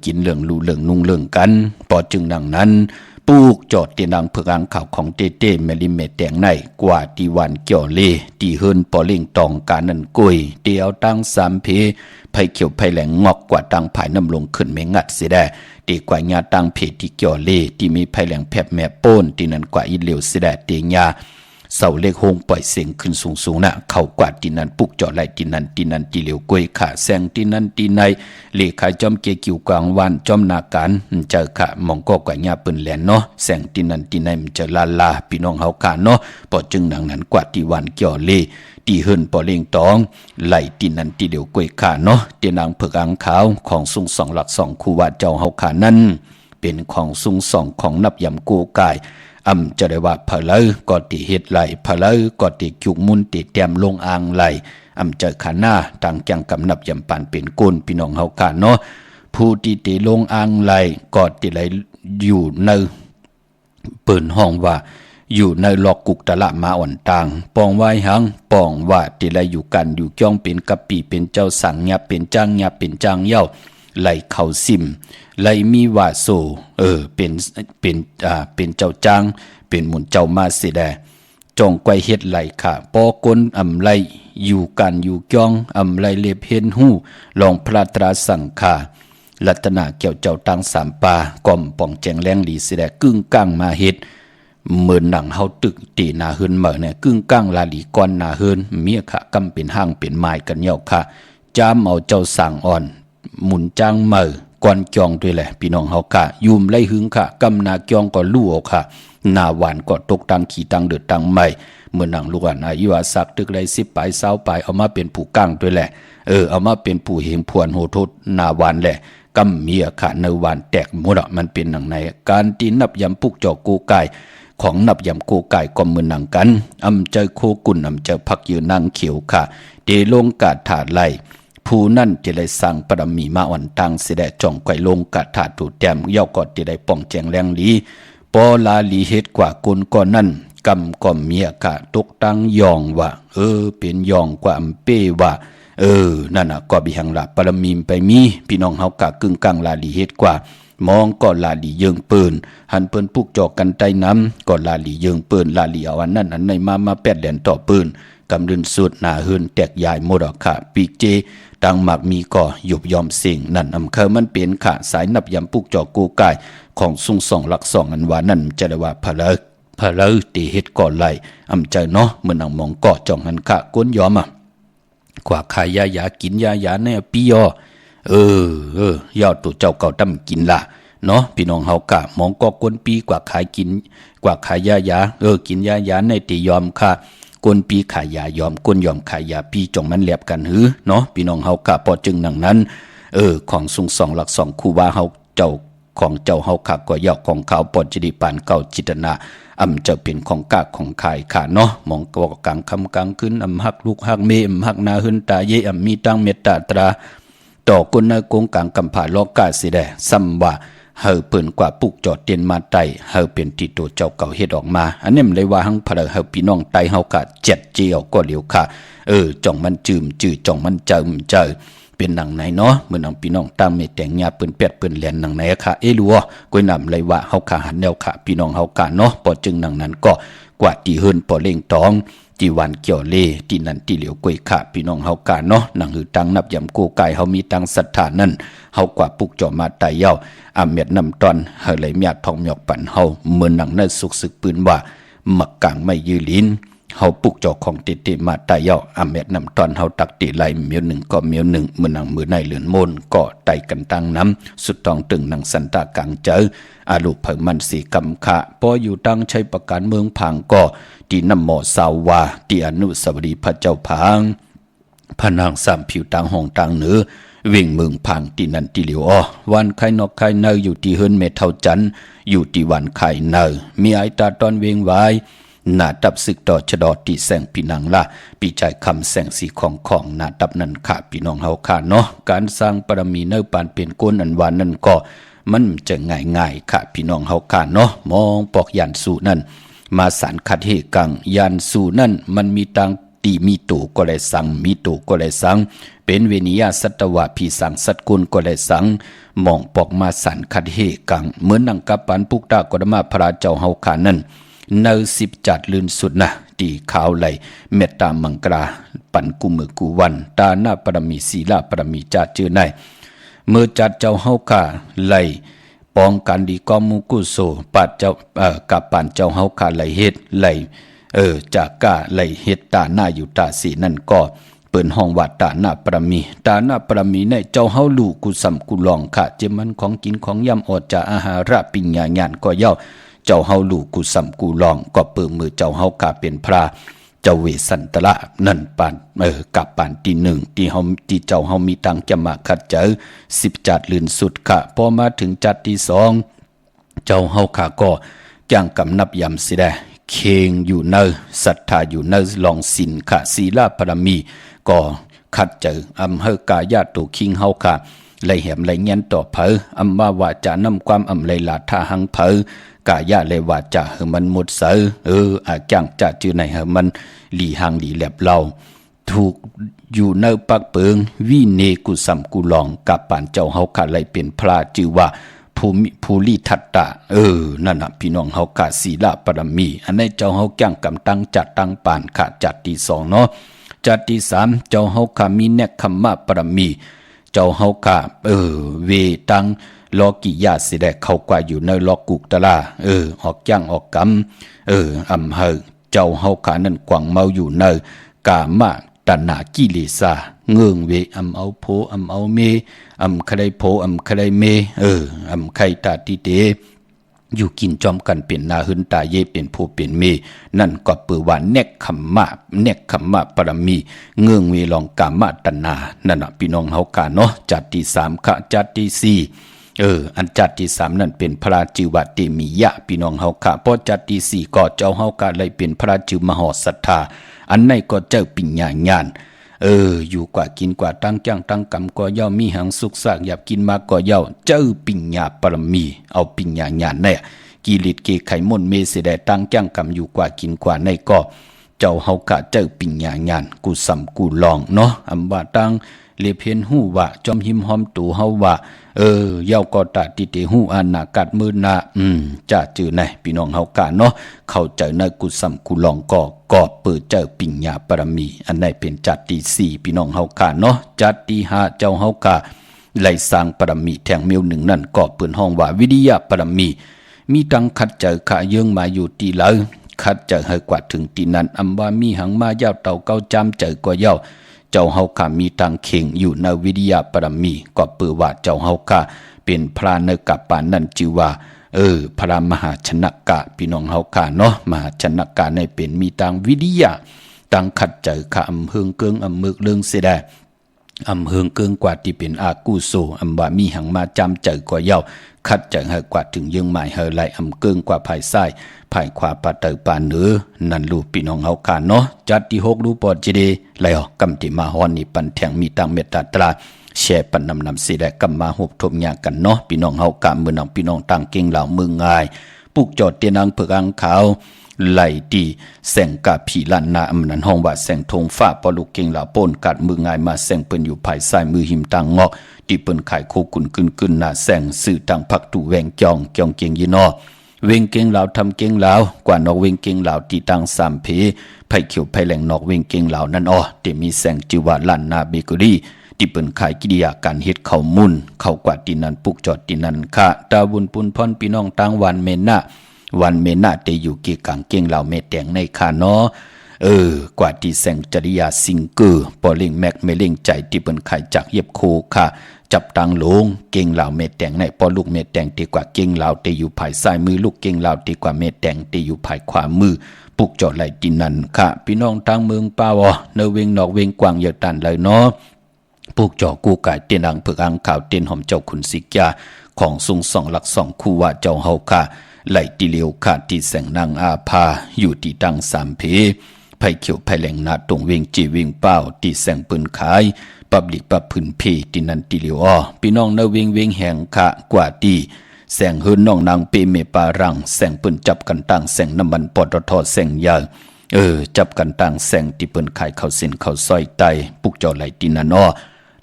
กินเรื่องรู้เรื่องนุ่งเรื่องกันปอจึงดังนั้นปูกจอดเตียนดังเผือกอ่างข่าวของเต้เต้เมลิเมแตงในกว่าตีวันเกี่ยวเลตีเฮินปอเล่งตองการนันกุยเตียวตั้ง3เพไผเขียวไผแหลงงอกกว่าตั้งภายน้ำลงขึ้นไม่งัดเสียได้ตีกว่าญาตั้งเพที่เกี่ยวเลที่มีไผแหลงแผบแม่โป้นตีนั้นกว่าอีเหลวเสียได้เตียญาเสาเล็กหงปล่อยเสียงขึ้นสูงๆน่ะเข้ากว่าตีนั้นปุกจอดไหลตีนั้นตีเหลวกวยขาแซงตีนั้นตีในเลขาจอมเกกิวกลางวันจอมนาการเจอขะมองก็กว่าญาปืนแหลนเนาะแซงตีนั้นตีในมันจะลาพี่น้องเฮาขาเนาะพอจึงดังนั้นกว่าตีวันเกี่ยวเลตีเฮินปอเล่งตองไหลตีนันตีเหลียวกวยขาเนาะเตียนางเผือกอ่างขาวของซุง2หลัก2คูวาเจ้าเฮาขานั้นเป็นของซุง2ของนับยำโกกายจะได้ว่าเพลอก็ติเฮ็ดไหลเพลอก็ติจุกมุนติแต้มลงอ่างไหลเจอขาหน้าต่างจังกำนับยำปานเป็นก้นพี่น้องเฮาขาเนาะผู้ที่ติลงอ่างไหลก็ติไหลอยู่ในเปิ้นห้องว่าอยู่ในหลอกกุกตะละมาอ่อนต่างปองไว้หังปองว่าติไลอยู่กันอยู่จ้องเป็นกะปีเป็นเจ้าสั่งยับเป็นจ้างยับเป็นจ้างเย้าไหลเขาซิมไหลมีว่าโซเป็นเจ้าจ้างเป็นหมุนเจ้ามาสิแดจองไกวเฮ็ดไหลค่ะปอกนไหลอยู่กันอยู่จ้องไหลเล็บเห็นหูลองพระตราสังฆารัตนาเกี่ยวเจ้าตัง3ปาก่อมป่องแจงแรงหลีสิแดกึ่งก้างมาเฮ็ดเหมือนหนังเฮาตึกตีนาเฮินเหมือเนี่ยกึ่งก้างลาลีก้อนนาเฮินเมียขะกำเป็นห้างเป็นไม้กันเหี่ยวค่ะจามเอาเจ้าสั่งอ่อนหมุนจ้างเหมือก้อนจองด้วยแหละพี่น้องเฮาค่ะยุมไล่หึงค่ะกำนาจองก็ลู่เอาค่ะนาหวานก็ตกตังขี่ตังเดือดตังใหม่เมื่อหนังลูกอายุสักตึกไร10 ปลาย20 ปลายเอามาเป็นผู้ก้างด้วยแหละเอามาเป็นผู้เหงพวนโหทดนาหวานแหละกำเมียค่ะในหวานแตกหมดมันเป็นหนังในการตีนับยำปุกจอกกูกายของนับยำโกไก่ก็มือหนังกันเจอโคกุนเจอพักยืนนางเขียวค่ะเดลงกาดถาดไหลผู้นั่นจะได้สั่งปรมีมาอ่อนตังเสด็จจ่องไก่ลงกาดถาดถูแต้มเย่ากอดจะได้ป้องแจงแรงลีปอลาลีเฮ็ดกว่ากุนก่อนนั่น กำก่อมเมียกะตกตั้งยองว่าเป็นยองกว่าอำเป้ว่านั่นน่ะก็บิหังละปรมีมไปมีพี่น้องเฮากะกึ่งกลางลาลีเฮ็ดกว่ามองก็ลาลีเยิงปืนหันเปิ้นปุกจอกกันใต้น้ำก็ลาลีเยิงปืนลาลีเอาอันนั้นอันในมาแปดแดนต่อปืนกำลืนสุดหน้าหืนแตกยายหมดอกค่ะปีกเจตังหมักมีก่อหยุบยอมสิ่งนั่นอำเคอมันเป็นค่ะสายนับยำปุกจอกกูกายของซุงสองหลักสองอันว่านั่นจะได้ว่าพะเลตีเฮ็ดก่อไหลอำใจเนาะเหมือนนังมองก่อจ่องหันค่ะก้นยอมกว่าขายยากินยาในปียอยอดตัวเจ้าเก่าตำกินล่ะเนาะพี่น้องเฮากะมองก็กวนปีกว่าขายกินกว่าขายยากินยาในติยอมค่ะกวนปีขายยายอมกวนยอมขายยาปีจ่องมันแลบกันหือเนาะพี่น้องเฮากะพอจึงหนังนั้นของซุงสองหลักสองครูบาเฮาเจ้าของเจ้าเฮาค่ะก็ยาวของเขาปอนจิริปานเก่าจิตนาอำจะเป็นของกากของขายค่ะเนาะมองกกลางคำกลางคืนอำฮักลูกฮักเมอำฮักนาหึนตาเยอำมีตั้งเมตตาตราต่อคนในกงกลางกำผาลอกกาสิแดซ้ำว่าเฮาเปิ้นกว่าปุกจอดเตียนมาไตเฮาเป็นที่ตัวเจ้าเก่าเฮ็ดออกมาอันนี้มันเลยว่าหังพะเฮาพี่น้องไตเฮากะเจ็ดเจียวก็เหลียวค่ะจ่องมันจือจ่องมันเจอเป็นหนังไหนเนาะเหมือนหนังพี่น้องตามเมแต่งญาเปิ้นเป็ดเปิ้นแหลนหนังไหนค่ะลัวก้อยนำเลยว่าเฮาขาหันแนวค่ะพี่น้องเฮากะเนาะพอจึงหนังนั้นก็กว่าที่เฮิรนปอเล่งตองที่วันเกี่ยวเลที่นั่นที่เหลียวกวยค่ะพี่น้องเฮากะเนาะหนังหือตังนับยำกูกายเฮามีตังศรัทธานั่นเฮากว่าปุกจอมาไตเย้าอาเม็ดน้ำตอนเฮาเลยเมียดพองหยอกปั่นเฮาเหมือนหนังนั้นสุกสึกปืนว่ามักกลางไม่ยืลิ้นเฮาปุกจอของติมาไตเย้าอาเม็ดน้ำตอนเฮาตักติไหลเมียวหนึ่งก็เมียวหนึ่งเหมือนหนังมือในเหลือนมนก็ไตกันตั้งน้ำสุดตองตึงหนังสันตากลางเจออาลูกเผิงมันสีกำคะพออยู่ตั้งใช้ประการเมืองพังก็ที่น้ำหมอสาววาที่อนุสาวรีย์พระเจ้าพังพนางสามผิวต่างห้องต่างเหนือวิ่งเมืองพังที่นั่นที่เหลียววันไข่นอกไข่เนยอยู่ที่เฮิรนเมเท่าจันอยู่ที่วันไข่เนยมีไอตาตอนเวงไว้หน้าตับศึกต่อชะดอที่แสงพี่นางละปีใจคำแสงสีของหน้าตับนั้นค่ะพี่น้องเฮาค่ะเนาะการสร้างปรมีเนอปานเป็นก้นอันวานนั่นก็มันจะง่ายค่ะพี่น้องเฮาค่ะเนาะมองปอกยันสู่นั่นมาสารคัดเฮกังยันสู่นั่นมันมีตังตีมีตูก็เลยสังมีตูก็เลยสังเป็นเวนิยาสัตวะพี่สังสัตกุลก็เลยสังมองปอกมาสารคัดเฮกังเหมือนนังกับปันปุกตากฎมาพระเจ้าเฮาค่ะนั่นเนอสิบจัดลื่นสุดนะตีขาวไหลเมตตามังกราปันกุมือกุวันตาหน้าปรมีศีลาปรมีจัดเจอในเมื่อจัดเจ้าเฮาค่ะไหลปองกันดีกอมุกุโสปัดเจ้ากับปันเจ้าเฮาค่ะไหลเฮ็ดไหลจากกะไหลเฮ็ดตาหน้าอยู่ตาสีนั่นก็เปิ้นห้องว่าตาหน้าปรมีตาหน้าปรมีในเจ้าเฮาลูกุสัมกุลองค่ะเจมันของกินของย่ำอดจากอาหาระปิญญาญาณก็เย้าเจ้าเฮาลูกุสัมกุลองก็เปิงมือเจ้าเฮากะเป็นพระเจ้าเวสันตระนั่นปานกับปานที่หนึ่งที่เฮาที่เจ้าเฮามีตังจะมาคัดเจอ10จัดลื่นสุดค่ะพอมาถึงจัดที่2เจ้าเฮาค่ะก็จ้างกำนับยำสิได้เคงอยู่เนอศรัทธาอยู่เนอลองสินค่ะศีลาปรมีก็คัดเจออำเฮอกายาตุคิงเฮาค่ะไหลแหมไหลเงี้ยนต่อเผออำว่าวาจานำความอำไหลลาท่าหังเผอกายะเลว่าจะเฮมันหมดเสอาจังจะจือในเฮมันหลีหังหลีแหลบเราถูกอยู่เนปักเปิงวิเนกุสัมกุลองกับปานเจ้าเฮาค่ะไหลเป็นพระจือว่าภูริทัตตะนั่นน่ะพี่น้องเฮากะศีลาปรมีอันนี้เจ้าเฮาแก่งกำตั้งจัดตั้งปานค่ะจัดที่2เนาะจัดที่3เจ้าเฮาค่ะมีเนกคัมมะปรมีเจ้าเฮากะเวตังลอกิยาสิได้เข้ากว่าอยู่ในลอกุกตะลาออกย่างออกกำอำเฮอเจ้าเฮาขานั่นกวางเมาอยู่ในกามะตัณหากิเลสาเงื่องเวอำเอาโพอำเอาเมอำใครโพอำใครเมอำใครตาติเตอยู่กินจอมกันเป็นนาหึนตาเยเป็นผู้เป็นเมนั่นก็เปือว่าเนกขัมมะปรมีเงื่องเวลองกามะตัณหานั่นน่ะพี่น้องเฮากะเนาะจัดที่3ค่ะจัดที่4อันจัดที่3นั่นเป็นพระจิวติมิยะพี่น้องเฮาค่ะพอจัดที่4ก็เจ้าเฮากะเลยเป็นพระจิวมหศรัทธาอันในก็เจ้าปิญญาญาณอยู่กว่ากินกว่าตั้งจ้างตั้งกรรมก็ย่อมมีหังสุขสากอยากกินมาก็ย่อเจ้าปิญญาปรมีเอาปิญญาญาณแน่ กิเลสเกไขมนเมเสดตั้งจ้างกำอยู่กว่ากินกว่าในก็เจ้าเฮากะเจ้าปิญญาญาณกูสำกูลองเนาะอำว่าตั้งเลเพียนหู้ว่าจอมหิมหอมตูเฮาว่าเย้าก็ตาติเตหู้อานากัดมือนาจะจือไหนพี่น้องเฮากะเนาะเข้าใจในกูสำกูลองก็เปิดเจ้าปิญญาปรมีอันใดเป็นจัดที่4พี่น้องเฮากะเนาะจัดที่5เจ้าเฮากะไล่สร้างปรมีแทงเมียวหนึ่งนั่นก็เปิดห้องว่าวิริยะปรมีตังคัดเจอขะเยืองมาอยู่ตีแล้วคัดเจอให้กว่าถึงตีนั้นอำว่ามีหังมายาวเต่าเก้าจำเจอกว่าเย้าเจ้าเฮาค่ะมีตังเข่งอยู่ในวิริยะปรมีก็เปิดว่าเจ้าเฮาค่ะเป็นพระเนกะปานนั่นชื่อว่าพระมหาชนกะพี่น้องเฮาค่ะเนาะมหาชนกะในเป็นมีตังวิริยะตังคัดเจอขะอำเฮืองเกิงอำมึกเรื่องเสดอำเฮืองเกิงกว่าที่เป็นอากูโซอำว่ามีหังมาจำเจอกว่าเย้าคัดเจอให้กว่าถึงยังหมายเฮาไหลอำเกิงกว่าภายซ้ายภายขวาปะเตอปานเหนือนั่นลูกพี่น้องเฮาค่ะเนาะจัดที่6รูปปอดจิเดไหลออกกำที่มาฮอนนี่ปันแทงมีตังเมตตาตราแชร์ปันนำสิได้กำมาหบทบยากันเนาะพี่น้องเฮากะมื้อน้องพี่น้องต่างเก่งเหล่ามือง่ายปุกจอดเตียนังเพิกอังขาวไหลดีแสงกะผีลันนาอำนั้นห้องว่าแสงธงฟ้าปอลูกเก่งเหล่าป่นกัดมือง่ายมาแสงเปิ้นอยู่ภายซ้ายมือหิมตังงอกที่เปิ้นขายโคกุนกึนหน้าแสงสื่อตังพักตูแวงจองเก่งยีนอเวงเก่งเหล่าทำเก่งเหล่ากว่านอกเวงเก่งเหล่าที่ตั้ง3 เพไผเขียวไผแหลงนอกเวงเก่งเหล่านั้นที่มีแสงจิวาลันนาเบเกอรี่ที่เปิ้นขายกิริยาการเฮ็ดข้าวมุนเข้ากว่าที่นั้นปุกจอดที่นั้นค่ะตาบุญปุนพรพี่น้องต่างวันเมนะวันเมนะเตอยู่เกกังเก่งเหล่าเมแตงในค่ะเนาะกว่าที่แสงจริยาซิงเกอร์ปอเล่งแม็กเมเล่งใจที่เปิ้นขายจากเย็บโคค่ะจับตังลงเก่งเหล่าเมแตงในปอลูกเมแตงตีกว่าเก่งเหล่าเตอยู่ภายซ้ายมือลูกเก่งเหล่าตีกว่าเมแตงเตอยู่ภายขวามือปุกจอดไหลดินนั้นค่ะพี่น้องทางเมืองป่าวเนเวงนอกเวงกวางเยอะตันเลยเนาะปุกจอกูกายเตียนอังเผือกอังข่าวเตียนหอมเจ้าขุนสิกยาของทรง2 หลัก 2คู่ว่าเจ้าเฮาค่ะไหลติเลียวค่ะที่แสงนางอาภาอยู่ที่ตั้ง3 เพไผเขียวไผแหลงนาตรงเวงจีเวงเป้าที่แสงปืนขายปับลิกปับพื้นเพที่นันติเลียวพี่น้องเนเวงแห่งค่ะกว่าที่แสงเฮินน้องนางเปเมปารังแสงปืนจับกันตั้งแสงน้ำมันปตทแสงยาวจับกันตั้งแสงที่เปิ้นขายข้าวเส้นข้าวซอยไตปุกเจ้าไหลตินัน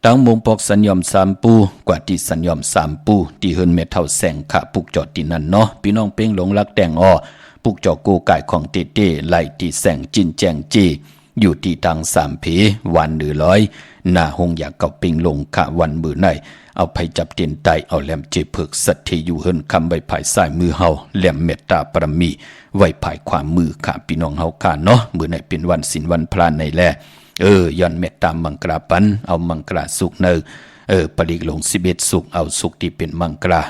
ตั้งมงปอกสัญญอม3 ปูกว่าที่สัญญอม3 ปูที่เฮินเมเท่าแสงค่ะปุกจอดที่นั่นเนาะพี่น้องเป้งหลงรักแต่งปุกจอกูกายของเต้ไหลที่แสงจินแจงจีอยู่ที่ตัง3 เพวันหรือร้อยหน้าหงอยากเก่าเป้งลงค่ะวันมือไหนเอาไผจับเตียนไตเอาแหลมเจเพิกสัตเทอยู่เฮินคำใบภายซ้ายมือเฮาแหลมเมตตาปรมีไว้ภายขวามือค่ะพี่น้องเฮาค่ะเนาะมื้อไหนเป็นวันศีลวันพระในแลย้อนเมตตามังกราปันเอามังกราสุกเนปริกลง11 สุกเอาสุกที่เป็นมังกรา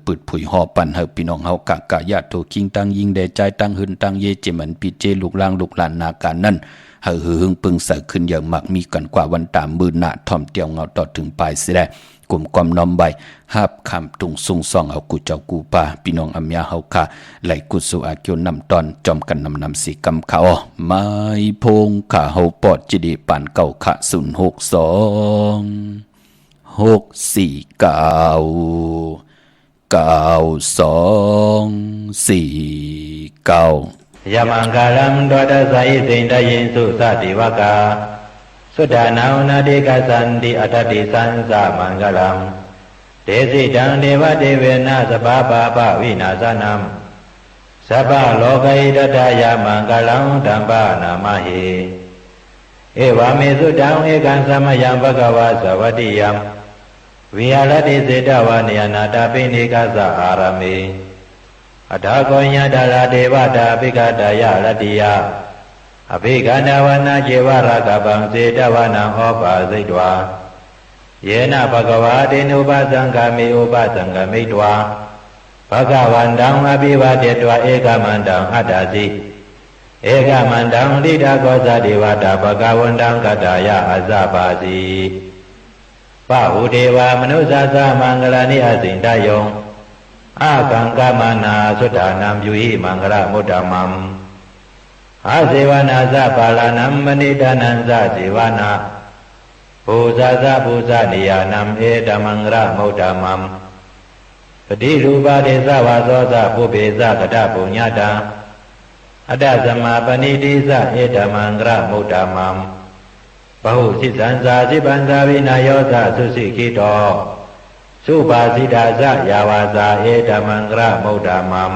ปืดผุยหอปันเฮาพี่น้องเฮากะกะญาติโตคิงตั้งยิงได้ใจตั้งหึนตั้งเยเจมันปิเจลูกล่างลูกหลานนาการนั้นเฮาหึงปึงใส่ขึ้นอย่างมักมีกันกว่าวันตามมือหน้าถ่อมเตียวเงาต่อถึงปลายสิได้กลุ่มความน้อมใบหับคำตุงซุงซองเอากูเจ้ากูป่าพี่น้องอัมยาเฮาค่ะไหลกุสุอาเกียวนำตอนจอมกันนำสีกำเขาไม้พงขาเฮาปอดจิดีปานเก่าขะ062 649 9249ยามังกาลังดวดสายสิงดายินสุสติวกาสุดานานาดิกาสันติอัตติสันสามังกลังเตสิดังเทวเทเวนะสภาปะปะวินาสนัมสัพพะโลกัยตถายามังกลังธัมปะนามหิเอวามิสุดังเอกันสมยังภะคะวะสวัสดิยังวิหารติเสตวานิยนาตาปิณิกาสะอารามิอัฏฐโกญญาดาลาเทวตาภิกขตายะรติยาอภิกานาวนาเจวรากบังเสตวานังโอปาสิตวาเยนะภะคะวะเตนุปสังฆามิอุปสังฆมิตวาภะคะวันตังอภิวาเทตวาเอกมันตังอัตตาสิเอกมันตังลิดาโกสเทวตาภะคะวันตังกัตตายะอัสสะปาสิปะหุเทวามนุสสะสะมังคลานิอสินทายงอากังกามานาสุดานัมยุหิมังคลามุตตมัมอาเสวนาสะปาลานัมมณิดานันสะเสวนาภูซาสะภูซานิยานัมเอตมังคลามุตตมัม ปฏิรูปาเดสวาโสสะปุเบสะกตปุญญาตังอัตตสมาปณิติสะเอตมังกระมุตตมังปะหุสิสันสาสิปันสาวินายโยสะสุสิกิโตสุปาสิดาสะยาวาสาเอตมังกระมุตตมัง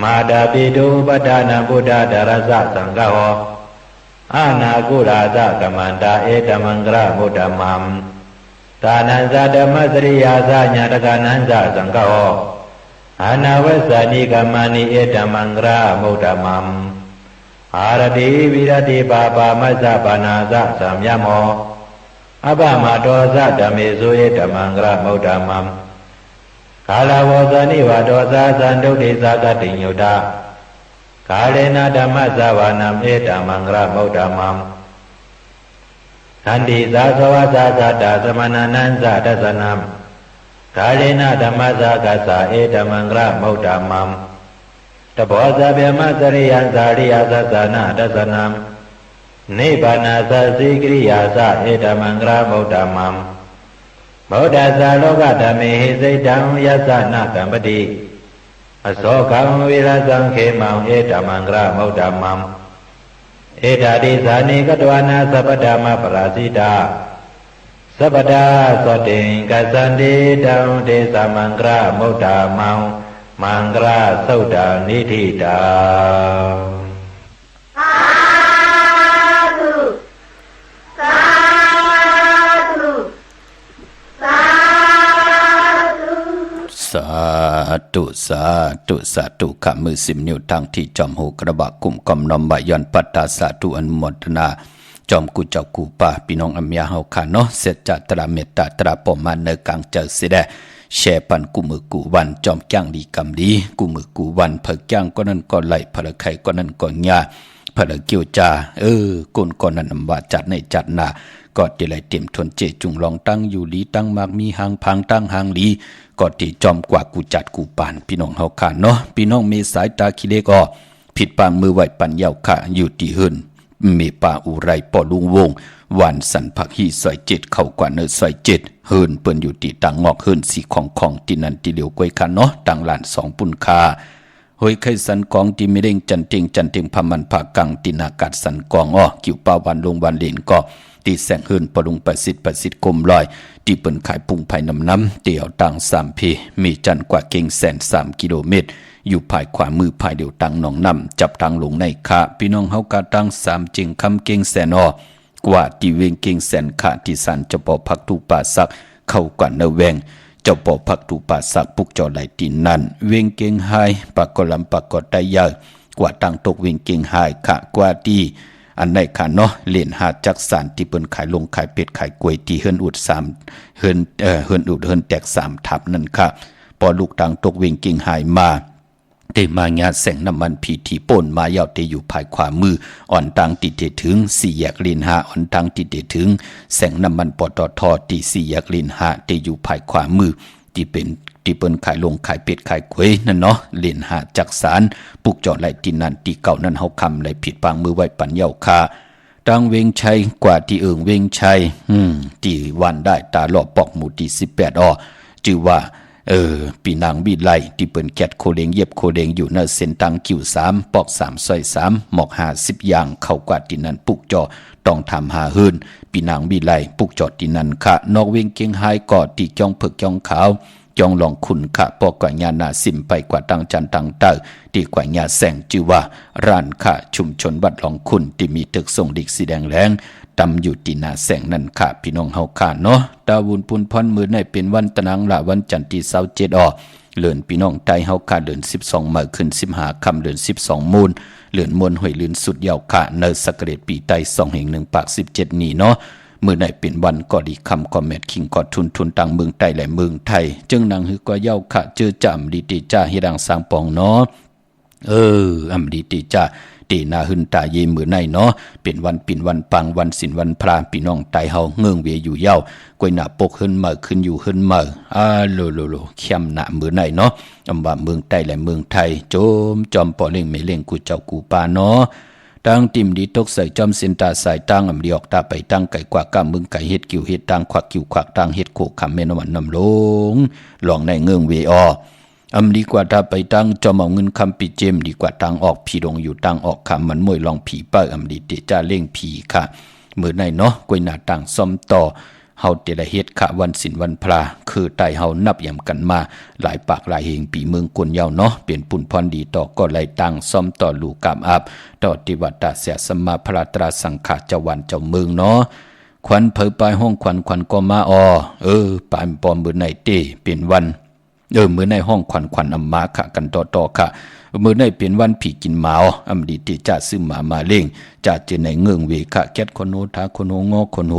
มาดาปิตุปทานาพุทธดารสะสังฆโหอานาคุราสะกัมมันตาเอตมังกระมุตตมังตานันสะธรรมสริยาสะญาตกานันสะสังฆโหอานาวัสสานิกัมมานิเอตมังกระมุตตมังอารติวิรติปาปามัสสะปานาสะสัมยโมอภมาโตสะธรรมิสุเอตมังกระมุตตมังกาลาวสานิวาโตสะสันตุติสะกติญุตากาเลนะธรรมสวานัมเอตมังกระมุตตมังทันติสาสวะสะสัตตสมนานันสะทัสสนัมกาเลนะธรรมสะกัสสะเอตมังกระมุตตมังตโพสะเบมะสริยันสาริยสัสสนะทัสสนัมนิพพานาสสิกริยาสะเอตมังกระมุตตมังโมดัสสะโลกธรรมิหิสิตังยัสสะนะกัมปติอโศกังวิรสังเขมังเอตมังกระมุตตมังเอตติสานิกตวานาสัพพดามะปราสิตาสัพพดาสติงกัสสันติตังเทสมังกระมุตตมังมังกระสุตตานิธิตาสาธุสาธุสาธุขมือสิบนิ้วทางที่จอมหูกระบะกุ่มกอมนอมบายอนปัตตาสาธุอนุโมทนาจอมกุเจ้ากูป่าพี่น้องอัมยาเฮาขาเนาะเสร็จจากตราเมตตาตราปอมาเนกังเจอสิแดแช่ปันกูมือกูวันจอมจ้างดีกำดีกูมือกูวันเผกจ้างก็นั่นก็ไหลพละไข่ก็นั่นก็ญาพละเกี่ยวจากุนก็นั่นนำว่าจัดในจัดหนาก็ติไหลเต็มทนเจจุงลองตั้งอยู่ลีตั้งมากมีหางพังตั้งหางลีก็ติจอมกว่ากูจัดกูปานพี่น้องเฮาขาเนาะพี่น้องมีสายตาคิเลก็ผิดปางมือไหวปันเยาวขาอยู่ที่หื่นมีป่าอุไรปอลุงวงวันสันผักฮีซอย7เข้ากว่าเนอซอย7เฮินเปิ้นอยู่ที่ต่างงอกเฮินสีของที่นั่นที่เหลียวกวยคันเนาะต่างหลาน2ปุ่นคาเฮ้ยไข่สันกองที่ไม่เร่งจันเต็งพมันผากังตินากาศสันกองกิ่วป่าวันลงวันเลนก็ตีแสงเฮินปรุงประสิทธิ์กลมลอยที่เปิ้นขายปุงภายน้ำเตี่ยวต่าง3เพมีจันกว่าเก่งแสน3กิโลเมตรอยู่ภายขวามือภายเดียวตังหนองน้ำจับทางลงในขาพี่น้องเฮากาตัง3จิงคำเก่งแสนกว่าที่เวงเก่งแสนขาที่สันจะปอพักตูป่าสักเข้ากว่าเนแวงเจ้าปอพักตูป่าสักปุกจอไหลตีนนั่นเวงเก่งหายปากกลำปากกไตยากกว่าตังตกเวงเก่งหายขะกว่าที่อันไหนค่ะเนาะเล่นหาจักสารที่เปิ้นขายลงขายเป็ดขายกล้วยที่เฮิรนอุด3เฮิรนอุดเฮิรนแตก3ทับนั่นค่ะพอลูกตังตกเวงเก่งหายมาเตมางานแสงน้ำมันผีที่ป่นมายาวเตอยู่ภายขวามืออ่อนตังติดเตถึง4แยกลินหาอ่อนตังติดเตถึงแสงน้ำมันปตทที่4แยกลินหาเตอยู่ภายขวามือที่เป็นที่เปิ้นขายลงขายเป็ดขายกล้วยนั่นเนาะเล่นหาจักสารปุกจอดไหลที่นั่นที่เก่านั้นเฮาคำไหลผิดปางมือไว้ปันเยาคาตังเวงชัยกว่าที่เวงชัยที่วันได้ตาหลอบปอกหมู่ที่18ชื่อว่าปีนางบีไลที่เปิ้นแกดโคเลงเย็บโคเลงอยู่ในเส้นตังกิ่ว3ปอก3ซอย3หมอก50อย่างเข้ากว่าที่นั้นปุกจอต้องทำหาหืนปีนางบีไลปุกจอที่นั้นค่ะนอกเวงเกียงไฮกอดที่จ้องเผือกจ้องขาวจองลองคุณค่ะปอกกว่าญาณาสิมไปกว่าตังจันตังเตอที่กว่าญาแสงชื่อว่าร้านค่ะชุมชนวัดลองคุณที่มีตึกทรงดิกสีแดงแรงตำอยู่ที่นาแสงนั่นค่ะพี่น้องเฮาค่ะเนาะดาวุนปุนพรมือในเป็นวันตะนังละวันจันทร์ที่27เลื่อนพี่น้องไตเฮาค่ะเลื่อน12มื้อขึ้น15ค่ำเลื่อน12มูลเลื่อนมวลห้วยลื่นสุดยาวค่ะในสักเรตปีไต2แห่ง1ปาก17นี้เนาะมื่อไหนเป็นวันก็ดีคำก็แมดคิงก็ทุนต่างเมืองไทยและเมืองไทยจึงนางฮือก็เย้าขะเจอจำดีติจ้าเฮดังสร้างปองเนาะอำดีติจ้าตีนาหึนตาเยมือในเนาะเป็นวันปิ่นวันปังวันศิลวันพระพี่น้องไตเฮาเงื่องเวอยู่เย้ากวยหน้าปกหึนมาขึ้นอยู่หึนมาโลเข้มหน้ามือในเนาะอำว่าเมืองไทยและเมืองไทยโจมจอมปอเล่งไม่เล่งกูเจ้ากูปาเนาะ ตั้งติมดีตกใส่จอมเส้นตาสายตั้งอำลีออกตาไปตั้งไก่กว่ากำมึงไก่เฮ็ดกิ่วเฮ็ดตั้งควักกิ่วควักตั้งเฮ็ดโคคำเมนวันนำลงหลองในเงื่องเวออำดีกว่าตาไปตั้งจอมเอาเงินคำปีเจมดีกว่าตั้งออกผีดงอยู่ตั้งออกคำมันมวยลองผีเป้าอำดีเตจ้าเล่งผีค่ะเมื่อในเนาะกวยหน้าตั้งซ่อมต่อเฮาเตละเฮ็ดขะวันศิลวันพระคือไตเฮานับยำกันมาหลายปากหลายเหงปีเมืองกวนยาวเนาะเปลี่ยนปุ่นพรดีต่อก็ไหลตั้งซ่อมต่อลูกกามอับต่อติวัตตาเสียสมมาพระตราสังขะเจ้าวันเจ้าเมืองเนาะควันเผยปลายห้องควันก็มาปานปอมมื้อในเตเปลี่ยนวันมื้อในห้องควันอำมาค่ะกันต่อค่ะมื้อในเปลี่ยนวันผีกินหมาอำดีติจะซื้อหมาเล่งจะเจอในเงื่องเวค่ะแก๊ดคนโนทาคนโนงอคนโห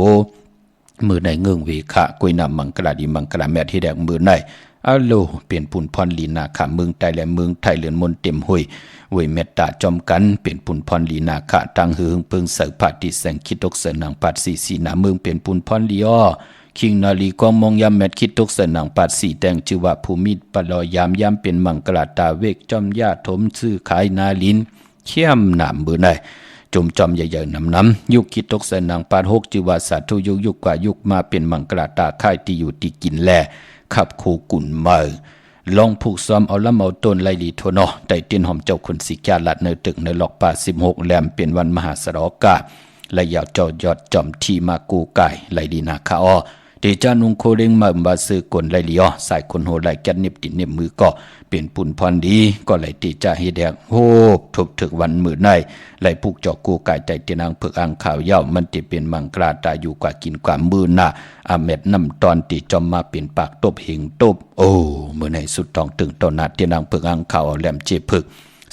มือในเงื่องเวคะกวยนำมังกลาดีมังกลาแมทที่แดกมือในอาโลเปลี่ยนปุ่นพรลีนาค่ะเมืองไทยและเมืองไทยเลือนมนเต็มหุยเวยเมตตาจอมกันเปลี่ยนปุ่นพรลีนาค่ะตังหือเปิงเสือผาติแสงคิดตกเสือนางปัดสีหนาเมืองเปลี่ยนปุ่นพรลีคิงนาลีกองมองยามแมทคิดตกเสือนางปัดสีแดงชื่อว่าภูมิปลอยามเป็นมังกลาตาเวกจอมญาถมซื้อขายนาลินเข้มหนามมือในจมจอมใหญ่ๆน้ำยุคคิดตกใส่นางปาดหกจิวาสาธุยุคกว่ายุคมาเป็นมังกรตาค่ายที่อยู่ที่กินแลขับโคกุ่นเมอลองผูกซ้อมเอาละเมาต้นไลลีโทนอได้เตียนหอมเจ้าคนสิกาลัดเนตึกในหลอกป่า16แหลมเป็นวันมหาสรกาและยาวเจ้ายอดจอมทีมากูไก่ไลลีนาคาเดจานุงโคเร่งมาบาซื้อกลไลลีสายคนโหไลแกนเน็บติดเน็บมือก็เป็นปุ่นพรดีก็ไหลตีจ่าเฮแดกโฮบทุบถึกวันมือในไหลผูกจอกกูไก่ใจเตียนางเผือกอ่างข่าวเย้ามันจะเป็นมังกราตาอยู่กว่ากินกว่ามือหน้าอาเม็ดน้ำตอนตีจอมมาเป็นปากตบหิงตบมือในสุดทองตึงตอนนาเตียนางเผือกอ่างข่าวแหลมเจพึก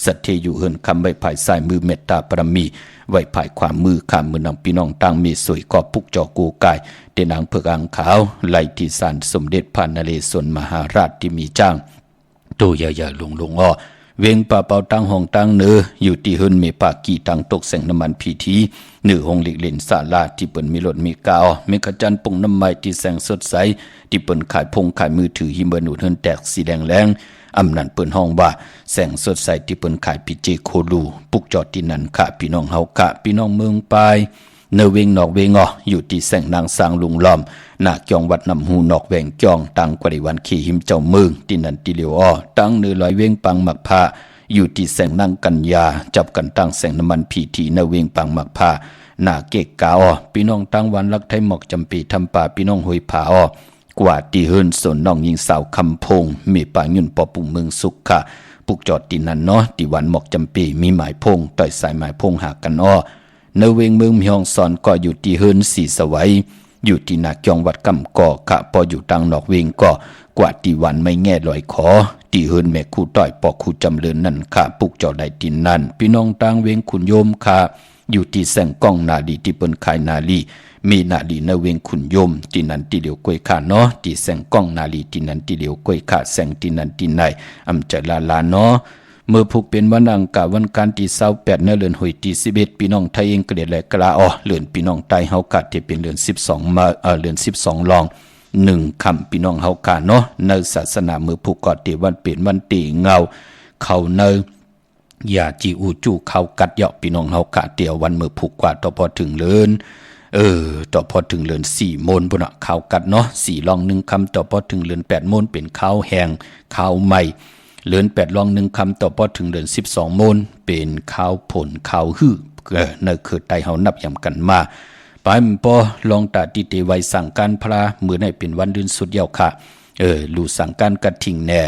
สัตเทอยู่เฮินคำไว้ภายใส่มือเมตตาปรมีไว้ภายความมือข้ามมือนางพี่น้องตั้งมีสวยก็ปุกจอกูไก่เตียนางเผือกอ่างขาวไหลที่สารสมเด็จพระนเรศวรมหาราชที่มีจ้างตัวใหญ่ๆลงเวงป่าเป่าตั้งห้องตั้งเนื้ออยู่ที่หึนมีปากกี่ตั้งตกแสงน้ำมันพีทีเนื้อห้องหลีกเล่นศาลาที่เปิ่นมีรถมีกาวมีขจันปุ่งน้ำไม้ที่แสงสดใสที่เปิ่นขายพงขายมือถือหิมเบอร์หนุนเฮินแตกสีแดงแรงอำนันเปิ่นห้องว่าแสงสดใสที่เปิ่นขายพิเจโคลูปุกจอดที่นั่นค่ะพี่น้องเฮากะพี่น้องเมืองปลายเนเวงนอกเวงอยู่ที่แสงนางสางลุงล้อมหน้าจองวัดนำหูนอกแหวงจองตังกว่าวันขี่หิมเจ้าเมืองที่นั่นที่เหลียวตั้งเนื้อลอยเวงปังหมักผ้าอยู่ที่แสงนางกัญญาจับกันตั้งแสงน้ำมันผีทีเนเวงปังหมักผ้าหน้าเกกกาพี่น้องตั้งวันรักไทยหมอกจำปีทำป่าพี่น้องหอยผากว่าที่เฮินสนน้องยิงสาวคำพงมีป่ายุ่นปอปุ่งเมืองสุขค่ะปุกจอดที่นั่นที่วันหมอกจำปีมีหมายพงต่อยสายหมายพงหากันเนเวงเมืองมีห้องสอนก็อยู่ที่เฮินสีสวัยอยู่ที่นาจองวัดกำก่อกะพออยู่ตังนอกเวงก็กว่าที่วันไม่แง่ลอยขอที่เฮินแม่คู่ต่อยปอกคู่จำเริญนั่นค่ะปุกจอดได้ที่นั่นพี่น้องตังเวงคุณโยมค่ะอยู่ที่แสงก้องนาลีที่เปิ้นขายนาลีมีนาลีเนเวงคุณโยมที่นั่นที่เดียวกวยค่ะที่แสงก้องนาลีที่นั่นที่เดียวกวยค่ะแสงที่นั่นที่ไหนอำจะลาเมื่อผูกเป็นวันอังกาวันการที่28เดือนหอยที่11พี่น้องไทยเองเกลียดและกลาเลือนพี่น้องไทยเฮากะที่เป็นเดือน12มาเดือน12ลอง1คำพี่น้องเฮากะในศาสนาเมื่อผูกกอดที่วันเป็นวันตีเงาเขาเนอย่าจีอูจูเขากัดเยาะพี่น้องเฮากะเตียววันเมื่อผูกกว่าต่อพอถึงเลือนต่อพอถึงเลือน4โมนพุ่นเขากัด4ลอง1คำต่อพอถึงเลือน8โมนเป็นข้าวแห้งข้าวใหม่เลือน8ลอง1คำต่อพอถึงเลือน12โมนเป็นข้าวผลข้าวหื้อในคือไตเฮานับยำกันมาไปมปอลองตาติเตไว้สั่งการพระมือในเป็นวันเดือนสุดยาวค่ะลูสั่งการกระทิงแน่